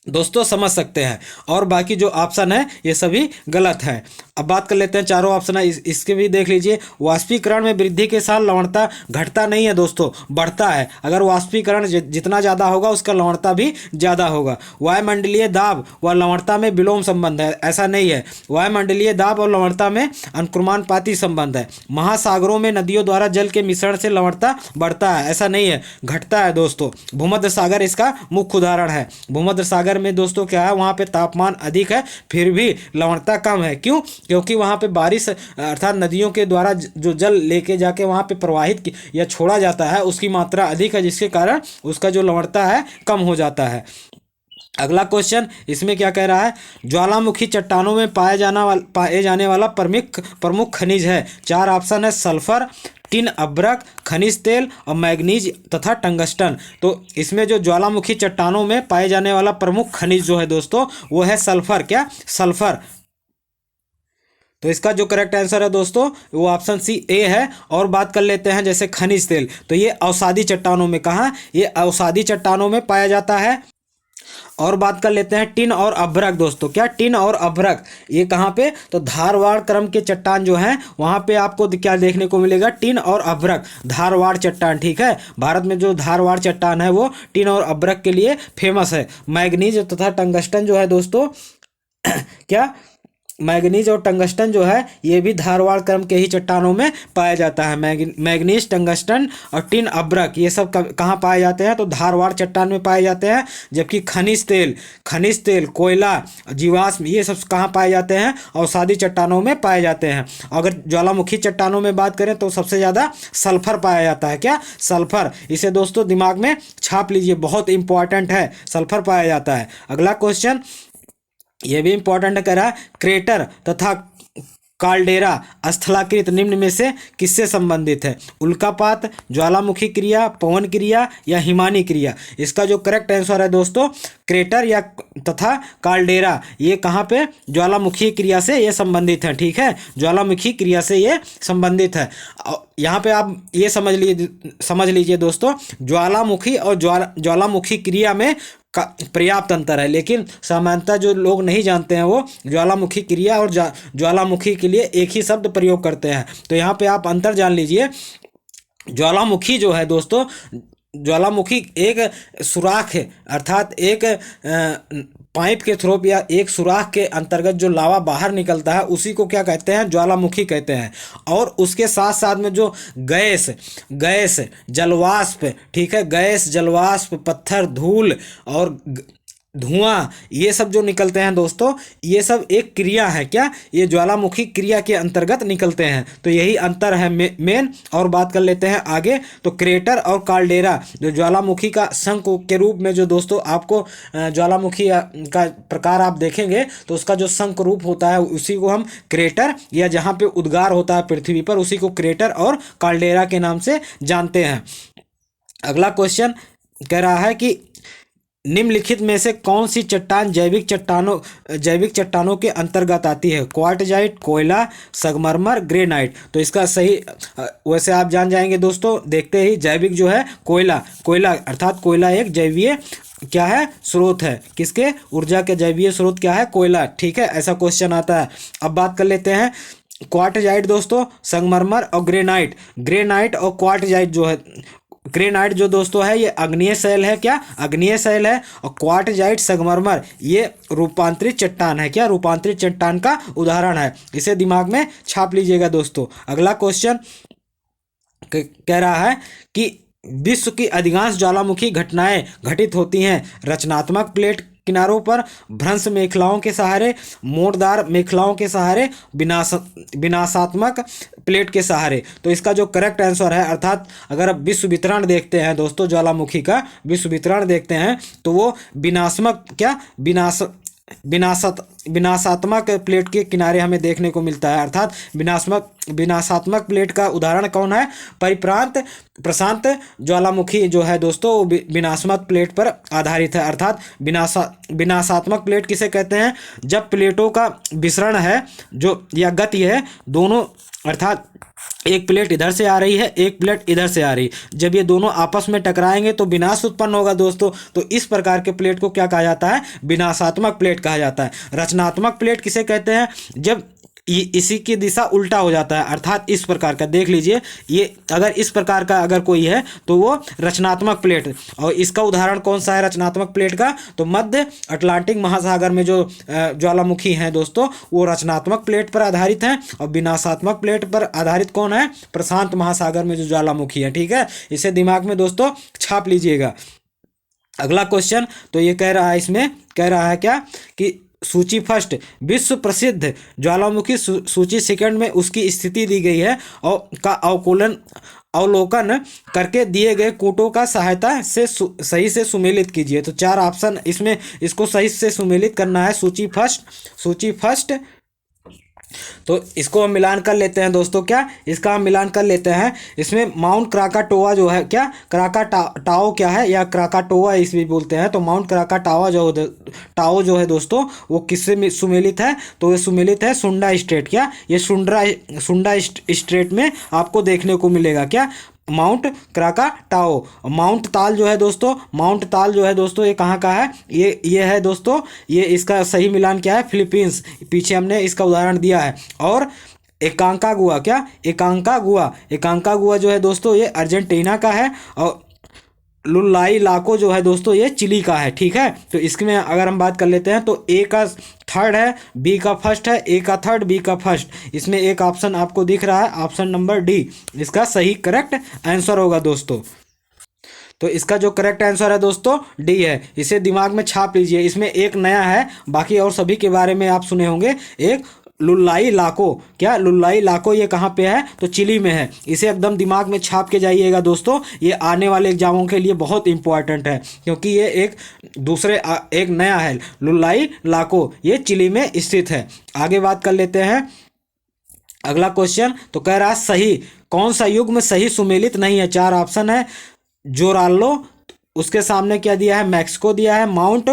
दोस्तों समझ सकते हैं। और बाकी जो ऑप्शन है ये सभी गलत है। अब बात कर लेते हैं चारों ऑप्शन है इसके भी देख लीजिए। वाष्पीकरण में वृद्धि के साथ लवणता घटता नहीं है दोस्तों, बढ़ता है। अगर वाष्पीकरण जितना ज़्यादा होगा उसका लवणता भी ज़्यादा होगा। वायुमंडलीय दाब व लवणता में विलोम संबंध है, ऐसा नहीं है। वायुमंडलीय दाब और लवणता में अनुक्रमानुपाती संबंध है। महासागरों में नदियों द्वारा जल के मिश्रण से लवणता बढ़ता है, ऐसा नहीं है, घटता है दोस्तों। भूमध्य सागर इसका मुख्य उदाहरण है। भूमध्य सागर में दोस्तों क्या है, वहाँ पे तापमान अधिक है फिर भी लवणता कम है। क्यों? क्योंकि वहाँ पे बारिश अर्थात नदियों के द्वारा जो जल लेके जाके वहाँ पे प्रवाहित या छोड़ा जाता है उसकी मात्रा अधिक है, जिसके कारण उसका जो लवणता है कम हो जाता है। अगला क्वेश्चन इसमें क्या कह रहा है? ज्वालामुखी चट्टानों में पाए जाने वाला प्रमुख खनिज है। 4 ऑप्शन है सल्फर, टिन अभ्रक, खनिज तेल और मैग्नीज तथा टंगस्टन। तो इसमें जो ज्वालामुखी चट्टानों में पाए जाने वाला प्रमुख खनिज जो है दोस्तों वो है सल्फर। क्या? सल्फर। तो इसका जो करेक्ट आंसर है दोस्तों वो ऑप्शन सी ए है। और बात कर लेते हैं जैसे खनिज तेल, तो ये अवसादी चट्टानों में, कहाँ? ये अवसादी चट्टानों में पाया जाता है। और बात कर लेते हैं टिन और अभ्रक दोस्तों। क्या? टिन और अभ्रक ये कहाँ पे? तो धारवाड़ क्रम के चट्टान जो हैं वहाँ पे आपको क्या देखने को मिलेगा? टिन और अभ्रक, धारवाड़ चट्टान, ठीक है। भारत में जो धारवाड़ चट्टान है वो टिन और अभ्रक के लिए फेमस है। मैग्नीज तथा टंगस्टन जो है दोस्तों क्या? मैग्नीज और टंगस्टन जो है ये भी धारवाड़ क्रम के ही चट्टानों में पाया जाता है। मैग्नीज, टंगस्टन और टिन अभ्रक ये सब कहाँ पाए जाते हैं? तो धारवाड़ चट्टान में पाए जाते हैं। जबकि खनिज तेल, कोयला, जीवाश्म ये सब कहाँ पाए जाते हैं? अवसादी चट्टानों में पाए जाते हैं। अगर ज्वालामुखी चट्टानों में बात करें तो सबसे ज़्यादा सल्फर पाया जाता है। क्या? सल्फर। इसे दोस्तों दिमाग में छाप लीजिए, बहुत इंपॉर्टेंट है, सल्फर पाया जाता है। अगला क्वेश्चन यह भी इंपॉर्टेंट कह रहा है क्रेटर तथा काल्डेरा स्थलाकृत निम्न में से किससे संबंधित है? उल्कापात, ज्वालामुखी क्रिया, पवन क्रिया या हिमानी क्रिया? इसका जो करेक्ट आंसर है दोस्तों क्रेटर या तथा काल्डेरा ये कहाँ पे? ज्वालामुखी क्रिया से ये संबंधित है, ठीक है। ज्वालामुखी क्रिया से ये संबंधित है। यहाँ पे आप ये समझ लीजिए दोस्तों, ज्वालामुखी और ज्वालामुखी क्रिया में का पर्याप्त अंतर है। लेकिन सामान्यतः जो लोग नहीं जानते हैं वो ज्वालामुखी क्रिया और ज्वालामुखी के लिए एक ही शब्द प्रयोग करते हैं। तो यहाँ पे आप अंतर जान लीजिए। ज्वालामुखी जो है दोस्तों, ज्वालामुखी एक सुराख है, अर्थात एक पाइप के थ्रू या एक सुराख के अंतर्गत जो लावा बाहर निकलता है उसी को क्या कहते हैं? ज्वालामुखी कहते हैं। और उसके साथ साथ में जो गैस जलवाष्प, ठीक है, गैस, जलवाष्प, पत्थर, धूल और धुआं ये सब जो निकलते हैं दोस्तों ये सब एक क्रिया है। क्या? ये ज्वालामुखी क्रिया के अंतर्गत निकलते हैं। तो यही अंतर है मेन। और बात कर लेते हैं आगे, तो क्रेटर और काल्डेरा जो ज्वालामुखी का शंख के रूप में जो दोस्तों आपको ज्वालामुखी का प्रकार आप देखेंगे तो उसका जो शंख रूप होता है उसी को हम क्रेटर, या जहाँ पे उद्गार होता है पृथ्वी पर उसी को क्रेटर और काल्डेरा के नाम से जानते हैं। अगला क्वेश्चन कह रहा है कि निम्नलिखित में से कौन सी चट्टान जैविक चट्टानों के अंतर्गत आती है? क्वार्टजाइट, कोयला, संगमरमर, ग्रेनाइट। तो इसका सही वैसे आप जान जाएंगे दोस्तों देखते ही। जैविक जो है कोयला अर्थात कोयला एक जैवीय क्या है? स्रोत है। किसके? ऊर्जा के जैवीय स्रोत क्या है? कोयला, ठीक है, ऐसा क्वेश्चन आता है। अब बात कर लेते हैं क्वार्टजाइट दोस्तों, संगमरमर और ग्रेनाइट। ग्रेनाइट और क्वार्टजाइट जो है, ग्रेनाइट जो दोस्तों है ये अग्नीय शैल है, क्या अग्नीय शैल है। और क्वार्टजाइट संगमरमर ये रूपांतरित चट्टान है, क्या रूपांतरित चट्टान का उदाहरण है। इसे दिमाग में छाप लीजिएगा दोस्तों। अगला क्वेश्चन कह रहा है कि विश्व की अधिकांश ज्वालामुखी घटनाएं घटित होती हैं रचनात्मक प्लेट किनारों पर, भ्रंश मेखलाओं के सहारे, मोड़दार मेखलाओं के सहारे, विनाशात्मक प्लेट के सहारे। तो इसका जो करेक्ट आंसर है, अर्थात अगर आप विश्व वितरण देखते हैं दोस्तों, ज्वालामुखी का विश्व वितरण देखते हैं तो वो विनाशात्मक, क्या विनाशात्मक प्लेट के किनारे हमें देखने को मिलता है। अर्थात विनाशात्मक प्लेट का उदाहरण कौन है? परिप्रांत प्रशांत ज्वालामुखी जो है दोस्तों वो विनाशात्मक प्लेट पर आधारित है। अर्थात विनाशात्मक प्लेट किसे कहते हैं? जब प्लेटों का विसरण है जो या गति है दोनों, अर्थात एक प्लेट इधर से आ रही है, एक प्लेट इधर से आ रही, जब ये दोनों आपस में टकराएंगे तो विनाश उत्पन्न होगा दोस्तों। तो इस प्रकार के प्लेट को क्या कहा जाता है? विनाशात्मक प्लेट कहा जाता है। रचनात्मक प्लेट किसे कहते हैं? जब इसी की दिशा उल्टा हो जाता है, अर्थात इस प्रकार का, देख लीजिए ये अगर इस प्रकार का अगर कोई है तो वो रचनात्मक प्लेट। और इसका उदाहरण कौन सा है रचनात्मक प्लेट का? तो मध्य अटलांटिक महासागर में जो ज्वालामुखी हैं दोस्तों वो रचनात्मक प्लेट पर आधारित हैं। और विनाशात्मक प्लेट पर आधारित कौन है? प्रशांत महासागर में जो ज्वालामुखी है। ठीक है, इसे दिमाग में दोस्तों छाप लीजिएगा। अगला क्वेश्चन तो ये कह रहा है, इसमें कह रहा है क्या कि सूची फर्स्ट, विश्व प्रसिद्ध ज्वालामुखी सूची सेकंड में उसकी स्थिति दी गई है और का अवलोकन करके दिए गए कूटों का सहायता से सही से सुमेलित कीजिए। तो 4 ऑप्शन इसमें, इसको सही से सुमेलित करना है। सूची फर्स्ट तो इसको हम मिलान कर लेते हैं दोस्तों, क्या इसका हम मिलान कर लेते हैं। इसमें माउंट क्राकाटोआ जो है, क्या क्राकाटाओ क्या है, या क्राकाटोआ इस भी बोलते हैं। तो माउंट क्राकाटाओ जो है दोस्तों वो किससे सुमेलित है? तो ये सुमेलित है सुंडा स्ट्रेट, क्या ये सुंडा स्ट्रेट में आपको देखने को मिलेगा, क्या माउंट क्राकाटाओ। माउंट ताल जो है दोस्तों ये कहाँ का है? ये है दोस्तों, ये इसका सही मिलान क्या है? फिलीपींस। पीछे हमने इसका उदाहरण दिया है। और एकांकागुआ, क्या एकांकागुआ जो है दोस्तों ये अर्जेंटीना का है। और लुल्लाई लाको जो है दोस्तों ये चिली का है। ठीक है, तो इसमें अगर हम बात कर लेते हैं तो ए का थर्ड है, बी का फर्स्ट है, ए का थर्ड, बी का फर्स्ट। इसमें एक ऑप्शन आपको दिख रहा है, ऑप्शन नंबर डी इसका सही करेक्ट आंसर होगा दोस्तों। तो इसका जो करेक्ट आंसर है दोस्तों डी है। इसे दिमाग में छाप लीजिए। इसमें एक नया है, बाकी और सभी के बारे में आप सुने होंगे। एक लुल्लाई लाको, क्या लुल्लाई लाको ये कहाँ पे है? तो चिली में है। इसे एकदम दिमाग में छाप के जाइएगा दोस्तों, ये आने वाले एग्जामों के लिए बहुत इंपॉर्टेंट है क्योंकि ये एक नया है। लुल्लाई लाको ये चिली में स्थित है। आगे बात कर लेते हैं अगला क्वेश्चन। तो कह रहा है सही कौन सा युग्म सही सुमेलित नहीं है? 4 ऑप्शन है। जोरालो, उसके सामने क्या दिया है? मैक्सिको दिया है। माउंट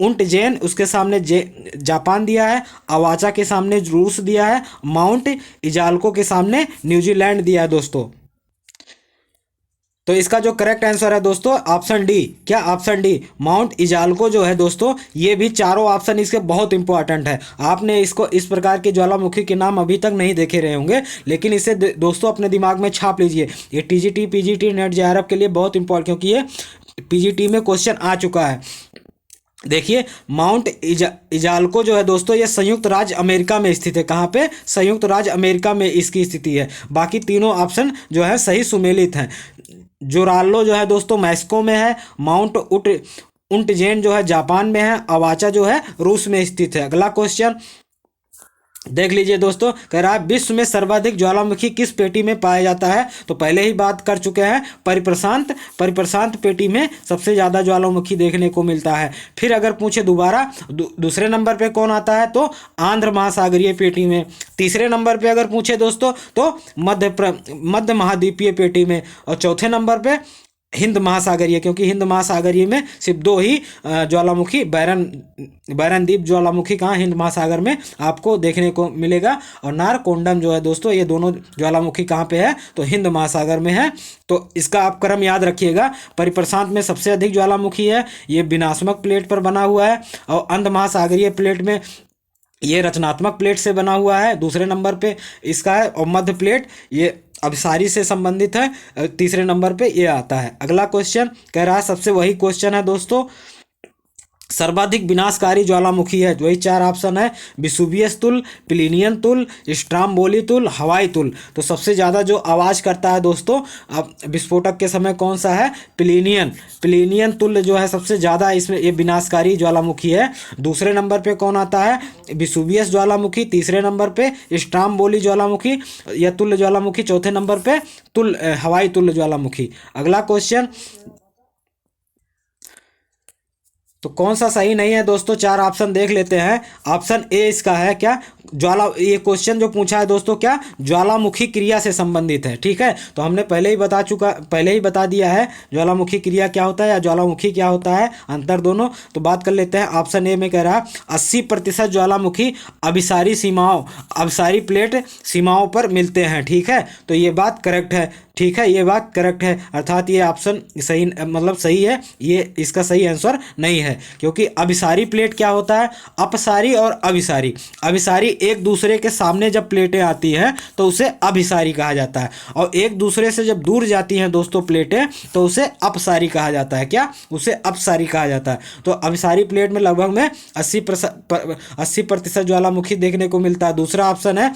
उंटजेन उसके सामने जापान दिया है। अवाचा के सामने रूस दिया है। माउंट इजाल्को के सामने न्यूजीलैंड दिया है दोस्तों। तो इसका जो करेक्ट आंसर है दोस्तों ऑप्शन डी, क्या ऑप्शन डी माउंट इजाल्को जो है दोस्तों। ये भी चारों ऑप्शन इसके बहुत इंपॉर्टेंट है। आपने इसको इस प्रकार के ज्वालामुखी के नाम अभी तक नहीं देखे रहे होंगे, लेकिन इसे दोस्तों अपने दिमाग में छाप लीजिए। ये टीजीटी पीजीटी नेट जेआरएफ के लिए बहुत इंपॉर्टेंट, क्योंकि ये पीजीटी में क्वेश्चन आ चुका है। देखिए माउंट इजाल्को जो है दोस्तों ये संयुक्त राज्य अमेरिका में स्थित है। कहाँ पे? संयुक्त राज्य अमेरिका में इसकी स्थिति है। बाकी तीनों ऑप्शन जो है सही सुमेलित हैं। जोरालो जो है दोस्तों मैक्सिको में है। माउंट उंटजेन जो है जापान में है। अवाचा जो है रूस में स्थित है। अगला क्वेश्चन देख लीजिए दोस्तों, कह रहा है विश्व में सर्वाधिक ज्वालामुखी किस पेटी में पाया जाता है? तो पहले ही बात कर चुके हैं, परिप्रशांत पेटी में सबसे ज़्यादा ज्वालामुखी देखने को मिलता है। फिर अगर पूछे दोबारा दूसरे नंबर पे कौन आता है? तो आंध्र महासागरीय पेटी में। तीसरे नंबर पे अगर पूछे दोस्तों तो मध्य महाद्वीपीय पेटी में। और चौथे नंबर पे हिंद महासागरीय, क्योंकि हिंद महासागरीय में सिर्फ 2 ही ज्वालामुखी, बैरन द्वीप ज्वालामुखी कहाँ? हिंद महासागर में आपको देखने को मिलेगा। और नारकोंडम जो है दोस्तों ये दोनों ज्वालामुखी कहाँ पे है? तो हिंद महासागर में है। तो इसका आप क्रम याद रखिएगा। परिप्रशांत में सबसे अधिक ज्वालामुखी है, ये विनाशात्मक प्लेट पर बना हुआ है। और अंध महासागरीय प्लेट में ये रचनात्मक प्लेट से बना हुआ है, दूसरे नंबर पे इसका है। और मध्य प्लेट ये अभिसारी से संबंधित है, तीसरे नंबर पे ये आता है। अगला क्वेश्चन कह रहा है, सबसे वही क्वेश्चन है दोस्तों, सर्वाधिक विनाशकारी ज्वालामुखी है। वही चार ऑप्शन है, विसुवियस तुल, प्लिनियन तुल, स्ट्राम्बोली तुल, हवाई तुल। तो सबसे ज़्यादा जो आवाज़ करता है दोस्तों अब विस्फोटक के समय कौन सा है? प्लिनियन तुल जो है सबसे ज़्यादा इसमें ये विनाशकारी ज्वालामुखी है। दूसरे नंबर पे कौन आता है? विसुवियस ज्वालामुखी। तीसरे नंबर पे स्ट्राम्बोली ज्वालामुखी या तुल्य ज्वालामुखी। चौथे नंबर पे हवाई तुल्य ज्वालामुखी। अगला क्वेश्चन, तो कौन सा सही नहीं है दोस्तों? चार ऑप्शन देख लेते हैं। ऑप्शन ए इसका है क्या? ये क्वेश्चन जो पूछा है दोस्तों क्या ज्वालामुखी क्रिया से संबंधित है। ठीक है, तो हमने पहले ही बता दिया है ज्वालामुखी क्रिया क्या होता है या ज्वालामुखी क्या होता है, अंतर दोनों। तो बात कर लेते हैं। ऑप्शन ए में कह रहा है 80% ज्वालामुखी अभिसारी प्लेट सीमाओं पर मिलते हैं। ठीक है, तो ये बात करेक्ट है। ठीक है, ये बात करेक्ट है, अर्थात ये ऑप्शन सही, मतलब सही है। ये इसका सही आंसर नहीं है, क्योंकि अभिसारी प्लेट क्या होता है? अपसारी और अभिसारी। अभिसारी एक दूसरे के सामने जब प्लेटें आती हैं तो उसे अभिसारी कहा जाता है, और एक दूसरे से जब दूर जाती हैं दोस्तों प्लेटें तो उसे अपसारी कहा जाता है। क्या? उसे अपसारी कहा जाता है। तो अभिसारी प्लेट में लगभग में 80% ज्वालामुखी देखने को मिलता है। दूसरा ऑप्शन है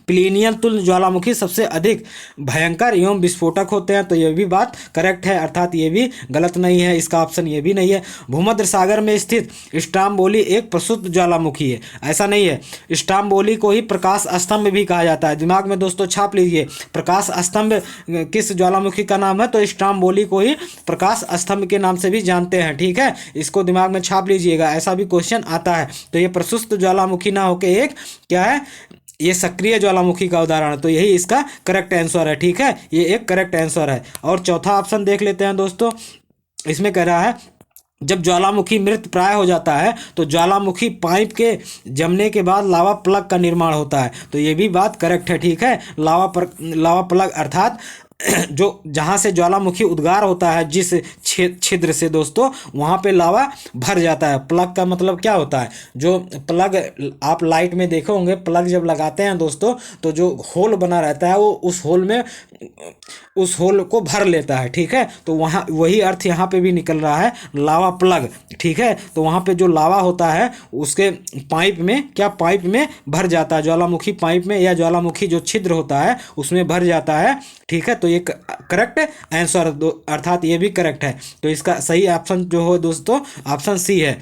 प्लिनियन तुल्य ज्वालामुखी सबसे अधिक भयंकर एवं विस्फोटक होते हैं। तो यह भी बात करेक्ट है, अर्थात ये भी गलत नहीं है, इसका ऑप्शन ये भी नहीं है। भूमध्य सागर में स्थित स्ट्राम्बोली एक प्रसूत ज्वालामुखी है, ऐसा नहीं है। स्ट्राम्बोली को ही प्रकाश स्तंभ भी कहा जाता है। दिमाग में दोस्तों छाप लीजिए, प्रकाश स्तंभ किस ज्वालामुखी का नाम है? तो स्ट्राम्बोली को ही प्रकाश स्तंभ के नाम से भी जानते हैं। ठीक है, इसको दिमाग में छाप लीजिएगा, ऐसा भी क्वेश्चन आता है। तो ये प्रसूत ज्वालामुखी ना होकर एक क्या है? ये सक्रिय ज्वालामुखी का उदाहरण है। तो यही इसका करेक्ट आंसर है। ठीक है, ये एक करेक्ट आंसर है। और चौथा ऑप्शन देख लेते हैं दोस्तों। इसमें कह रहा है जब ज्वालामुखी मृत प्राय हो जाता है तो ज्वालामुखी पाइप के जमने के बाद लावा प्लग का निर्माण होता है। तो ये भी बात करेक्ट है। ठीक है, लावा प्लग अर्थात जो जहाँ से ज्वालामुखी उद्गार होता है, जिस छिद्र से दोस्तों, वहाँ पे लावा भर जाता है। प्लग का मतलब क्या होता है? जो प्लग आप लाइट में देखे होंगे, प्लग जब लगाते हैं दोस्तों तो जो होल बना रहता है वो उस होल को भर लेता है। ठीक है, तो वहाँ वही अर्थ यहाँ पे भी निकल रहा है, लावा प्लग। ठीक है, तो वहाँ पे जो लावा होता है उसके पाइप में भर जाता है, ज्वालामुखी पाइप में या ज्वालामुखी जो छिद्र होता है उसमें भर जाता है। ठीक है, तो ये करेक्ट आंसर, अर्थात ये भी करेक्ट है। तो इसका सही ऑप्शन जो हो दोस्तों ऑप्शन सी है,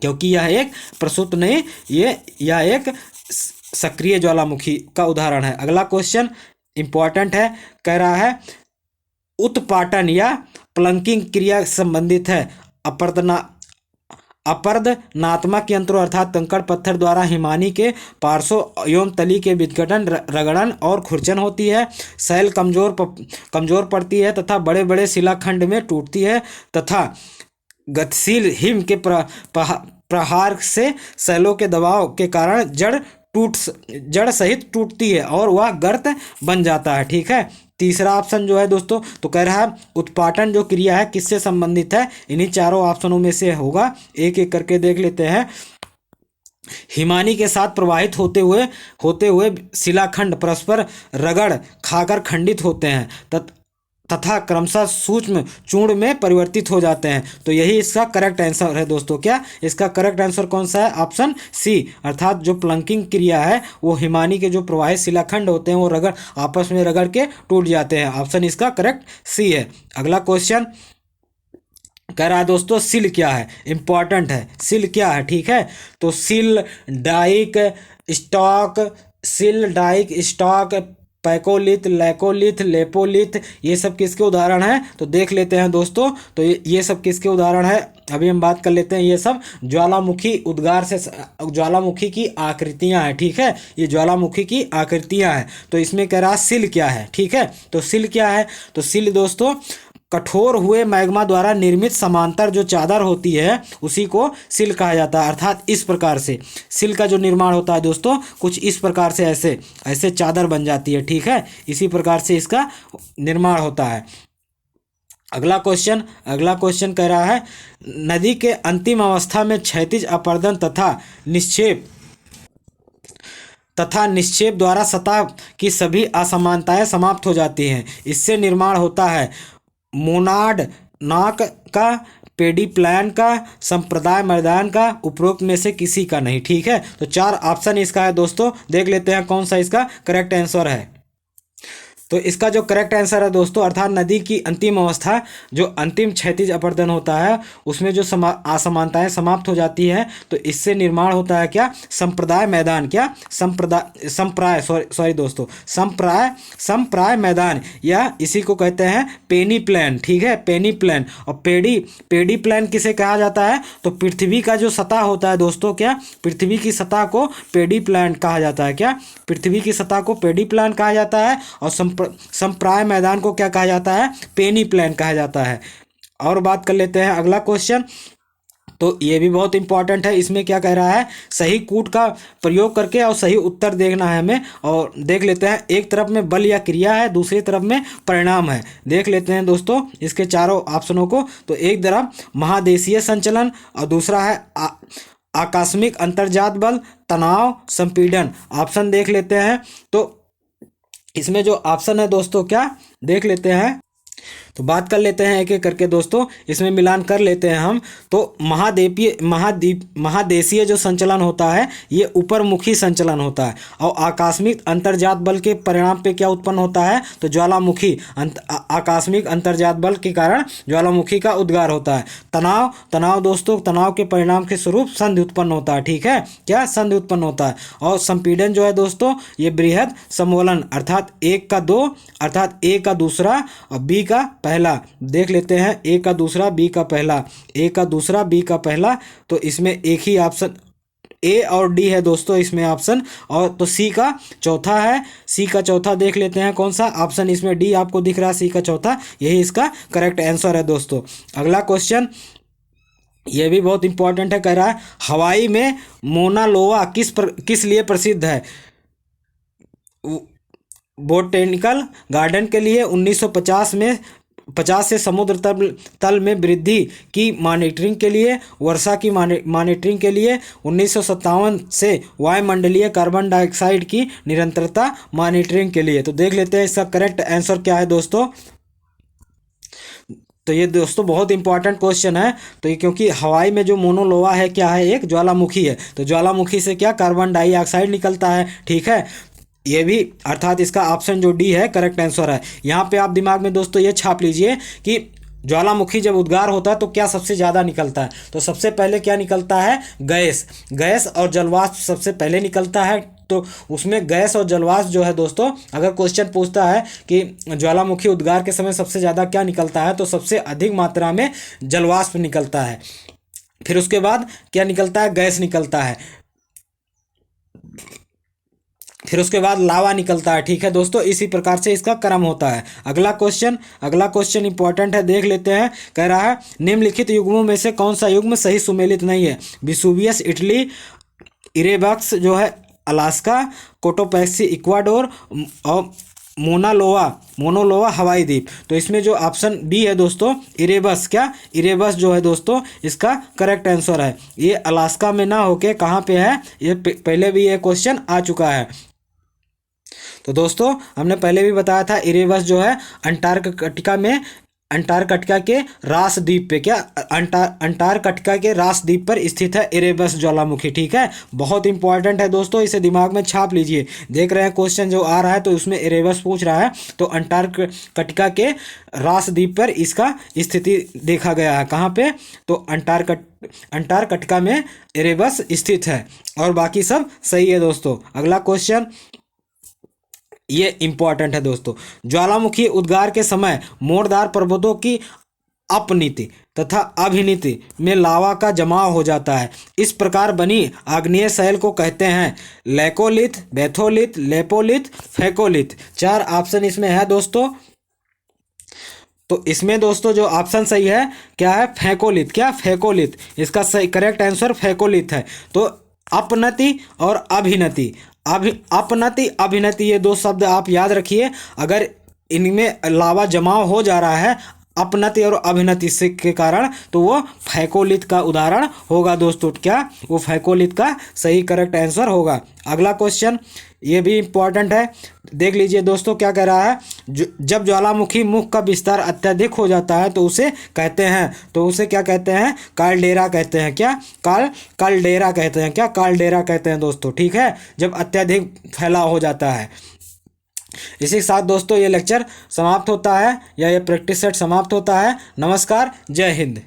क्योंकि यह एक प्रसूत नहीं, यह एक सक्रिय ज्वालामुखी का उदाहरण है। अगला क्वेश्चन इंपॉर्टेंट है, कह रहा है उत्पाटन या प्लंकिंग क्रिया संबंधित है। अपरदनात्मक यंत्रों अर्थात कंकड़ पत्थर द्वारा हिमानी के पार्श्व एवं तली के विघटन, रगड़न और खुरचन होती है। सैल कमजोर पड़ती है तथा बड़े बड़े शिलाखंड में टूटती है, तथा गतिशील हिम के प्रहार से सैलों के दबाव के कारण जड़ सहित टूटती है और वह गर्त बन जाता है। ठीक है, तीसरा ऑप्शन जो है दोस्तों, तो कह रहा है उत्पाटन जो क्रिया है किससे संबंधित है? इन्हीं चारों ऑप्शनों में से होगा, एक एक करके देख लेते हैं। हिमानी के साथ प्रवाहित होते हुए शिलाखंड परस्पर रगड़ खाकर खंडित होते हैं तथा क्रमशः सूक्ष्म चूर्ण में परिवर्तित हो जाते हैं। तो यही इसका करेक्ट आंसर है दोस्तों। क्या इसका करेक्ट आंसर कौन सा है? ऑप्शन सी, अर्थात जो प्लंकिंग क्रिया है वो हिमानी के जो प्रवाहित शिलाखंड होते हैं वो आपस में रगड़ के टूट जाते हैं। ऑप्शन इसका करेक्ट सी है। अगला क्वेश्चन कह रहा है दोस्तों सिल क्या है? इंपॉर्टेंट है, सिल क्या है? ठीक है, तो सिल डाइक स्टॉक पैकोलिथ, लैकोलिथ, लेपोलिथ, ये सब किसके उदाहरण हैं? तो देख लेते हैं दोस्तों। तो ये सब किसके उदाहरण है अभी हम बात कर लेते हैं। ये सब ज्वालामुखी उद्गार से, ज्वालामुखी की आकृतियां हैं। ठीक है, ये ज्वालामुखी की आकृतियां हैं। तो इसमें कह रहा सिल क्या है? ठीक है, तो सिल क्या है? तो सिल दोस्तों कठोर हुए मैग्मा द्वारा निर्मित समांतर जो चादर होती है उसी को सिल कहा जाता है। अर्थात इस प्रकार से सिल का जो निर्माण होता है दोस्तों, कुछ इस प्रकार से ऐसे चादर बन जाती है। ठीक है, इसी प्रकार से इसका निर्माण होता है। अगला क्वेश्चन कह रहा है नदी के अंतिम अवस्था में क्षैतिज अपर्दन तथा निक्षेप तथा निक्षेप द्वारा सतह की सभी असमानताएं समाप्त हो जाती हैं। इससे निर्माण होता है मोनाड नाक का, पेडिप्लान का, संप्रदाय मैदान का, उपरोक्त में से किसी का नहीं। ठीक है, तो 4 ऑप्शन इसका है दोस्तों। देख लेते हैं कौन सा इसका करेक्ट आंसर है। तो इसका जो करेक्ट आंसर है दोस्तों, अर्थात नदी की अंतिम अवस्था जो अंतिम क्षैतिज अपरदन होता है उसमें जो असमानताएं समाप्त हो जाती है, तो इससे निर्माण होता है क्या, संप्रदाय मैदान, क्या संप्राय सॉरी दोस्तों, संप्राय मैदान, या इसी को कहते हैं पेनी प्लेन। ठीक है, पेनी प्लेन। और पेडी प्लेन किसे कहा जाता है, तो पृथ्वी का जो सतह होता है दोस्तों, क्या पृथ्वी की सतह को पेडी प्लेन कहा जाता है, क्या पृथ्वी की सतह को पेडी प्लेन कहा जाता है, और संप्राय मैदान को क्या कहा जाता है, पेनी प्लेन कहा जाता है। और बात कर लेते हैं अगला क्वेश्चन, तो ये भी बहुत इंपॉर्टेंट है। इसमें क्या कह रहा है, सही कूट का प्रयोग करके और सही उत्तर देखना है हमें। और देख लेते हैं, एक तरफ में बल या क्रिया है, दूसरी तरफ में परिणाम है। देख लेते हैं दोस्तों इसके चारों ऑप्शनों को। तो एक तरफ महादेशीय संचलन और दूसरा है आकस्मिक अंतर्जात बल, तनाव, संपीड़न। ऑप्शन देख लेते हैं। तो इसमें जो ऑप्शन है दोस्तों, क्या देख लेते हैं, तो बात कर लेते हैं एक एक करके दोस्तों, इसमें मिलान कर लेते हैं हम। तो महादेशीय जो संचलन होता है ये ऊपरमुखी संचलन होता है, और आकस्मिक अंतर्जात बल के परिणाम पे क्या उत्पन्न होता है, तो ज्वालामुखी आकस्मिक अंतर्जात बल के कारण ज्वालामुखी का उद्गार होता है। तनाव दोस्तों, तनाव के परिणाम के स्वरूप संधि उत्पन्न होता है। ठीक है, क्या संधि उत्पन्न होता है। और संपीड़न जो है दोस्तों, ये बृहद समोलन, अर्थात 1 का 2, अर्थात A का दूसरा और B का पहला। देख लेते हैं, A का दूसरा B का पहला, A का दूसरा B का पहला। तो इसमें एक ही ऑप्शन A और D है दोस्तों इसमें ऑप्शन। और तो C का चौथा है, C का चौथा देख लेते हैं कौन सा ऑप्शन, इसमें D आपको दिख रहा है, C का चौथा, यही इसका करेक्ट आंसर है दोस्तों। अगला क्वेश्चन ये भी बहुत इंपॉर्टेंट है, कह रहा है हवाई में मोना लोआ किस लिए प्रसिद्ध है, बोटेनिकल गार्डन के लिए, 1950 से समुद्र तल में वृद्धि की मॉनिटरिंग के लिए, वर्षा की मॉनिटरिंग के लिए, 1957 से वायुमंडलीय कार्बन डाइऑक्साइड की निरंतरता मॉनिटरिंग के लिए। तो देख लेते हैं इसका करेक्ट आंसर क्या है दोस्तों। तो ये दोस्तों बहुत इंपॉर्टेंट क्वेश्चन है। तो ये क्योंकि हवाई में जो मोनोलोवा है क्या है, एक ज्वालामुखी है, तो ज्वालामुखी से क्या कार्बन डाइऑक्साइड निकलता है। ठीक है, ये भी अर्थात इसका ऑप्शन जो डी है करेक्ट आंसर है। यहाँ पे आप दिमाग में दोस्तों ये छाप लीजिए कि ज्वालामुखी जब उद्गार होता है तो क्या सबसे ज़्यादा निकलता है, तो सबसे पहले क्या निकलता है, गैस और जलवाष्प सबसे पहले निकलता है। तो उसमें गैस और जलवाष्प जो है दोस्तों, अगर क्वेश्चन पूछता है कि ज्वालामुखी उद्गार के समय सबसे ज़्यादा क्या निकलता है, तो सबसे अधिक मात्रा में जलवाष्प निकलता है। फिर उसके बाद क्या निकलता है, गैस निकलता है। फिर उसके बाद लावा निकलता है। ठीक है दोस्तों, इसी प्रकार से इसका क्रम होता है। अगला क्वेश्चन इंपॉर्टेंट है, देख लेते हैं। कह रहा है निम्नलिखित युग्मों में से कौन सा युग्म सही सुमेलित नहीं है, विसुवियस इटली, इरेबक्स जो है अलास्का, कोटोपैक्सी इक्वाडोर, और मोनोलोवा हवाई द्वीप। तो इसमें जो ऑप्शन बी है दोस्तों, इरेबस जो है दोस्तों इसका करेक्ट आंसर है। ये अलास्का में ना होके कहाँ पे है, ये पहले भी ये क्वेश्चन आ चुका है। तो दोस्तों हमने पहले भी बताया था, इरेबस जो है अंटार्कटिका के रास द्वीप पे, क्या अंटार्कटिका के रास द्वीप पर स्थित है इरेबस ज्वालामुखी। ठीक है, बहुत इंपॉर्टेंट है दोस्तों, इसे दिमाग में छाप लीजिए। देख रहे हैं क्वेश्चन जो आ रहा है तो उसमें इरेबस पूछ रहा है, तो अंटार्कटिका के रास द्वीप पर इसका स्थिति देखा गया है। कहाँ पे, तो अंटार्कटिका में इरेबस स्थित है, और बाकी सब सही है दोस्तों। अगला क्वेश्चन ये इंपॉर्टेंट है दोस्तों, ज्वालामुखी उद्गार के समय मोड़दार पर्वतों की अपनीति तथा अभिनीति में लावा का जमाव हो जाता है। इस प्रकार बनी आग्नेय शैल को कहते हैं लैकोलिथ, बैथोलिथ, लेपोलिथ, फेकोलिथ। 4 ऑप्शन इसमें है दोस्तों। तो इसमें दोस्तों जो ऑप्शन सही है क्या है, फेकोलिथ, क्या फेकोलिथ, इसका सही करेक्ट आंसर फेकोलिथ है। तो अपनति और अभिनति, अपनति अभिनति ये 2 शब्द आप याद रखिए। अगर इनमें लावा जमाव हो जा रहा है, अपनति और अभिनति से के कारण, तो वो फैकोलिथ का उदाहरण होगा दोस्तों। क्या वो फैकोलिथ का सही करेक्ट आंसर होगा। अगला क्वेश्चन ये भी इंपॉर्टेंट है, देख लीजिए दोस्तों क्या कह रहा है। जब ज्वालामुखी मुख का विस्तार अत्यधिक हो जाता है तो उसे कहते हैं, तो उसे क्या कहते हैं, कालडेरा कहते हैं। क्या कालडेरा कहते हैं, क्या कालडेरा कहते हैं दोस्तों, ठीक है, जब अत्यधिक फैलाव हो जाता है। इसी के साथ दोस्तों ये लेक्चर समाप्त होता है, या ये प्रैक्टिस सेट समाप्त होता है। नमस्कार, जय हिंद।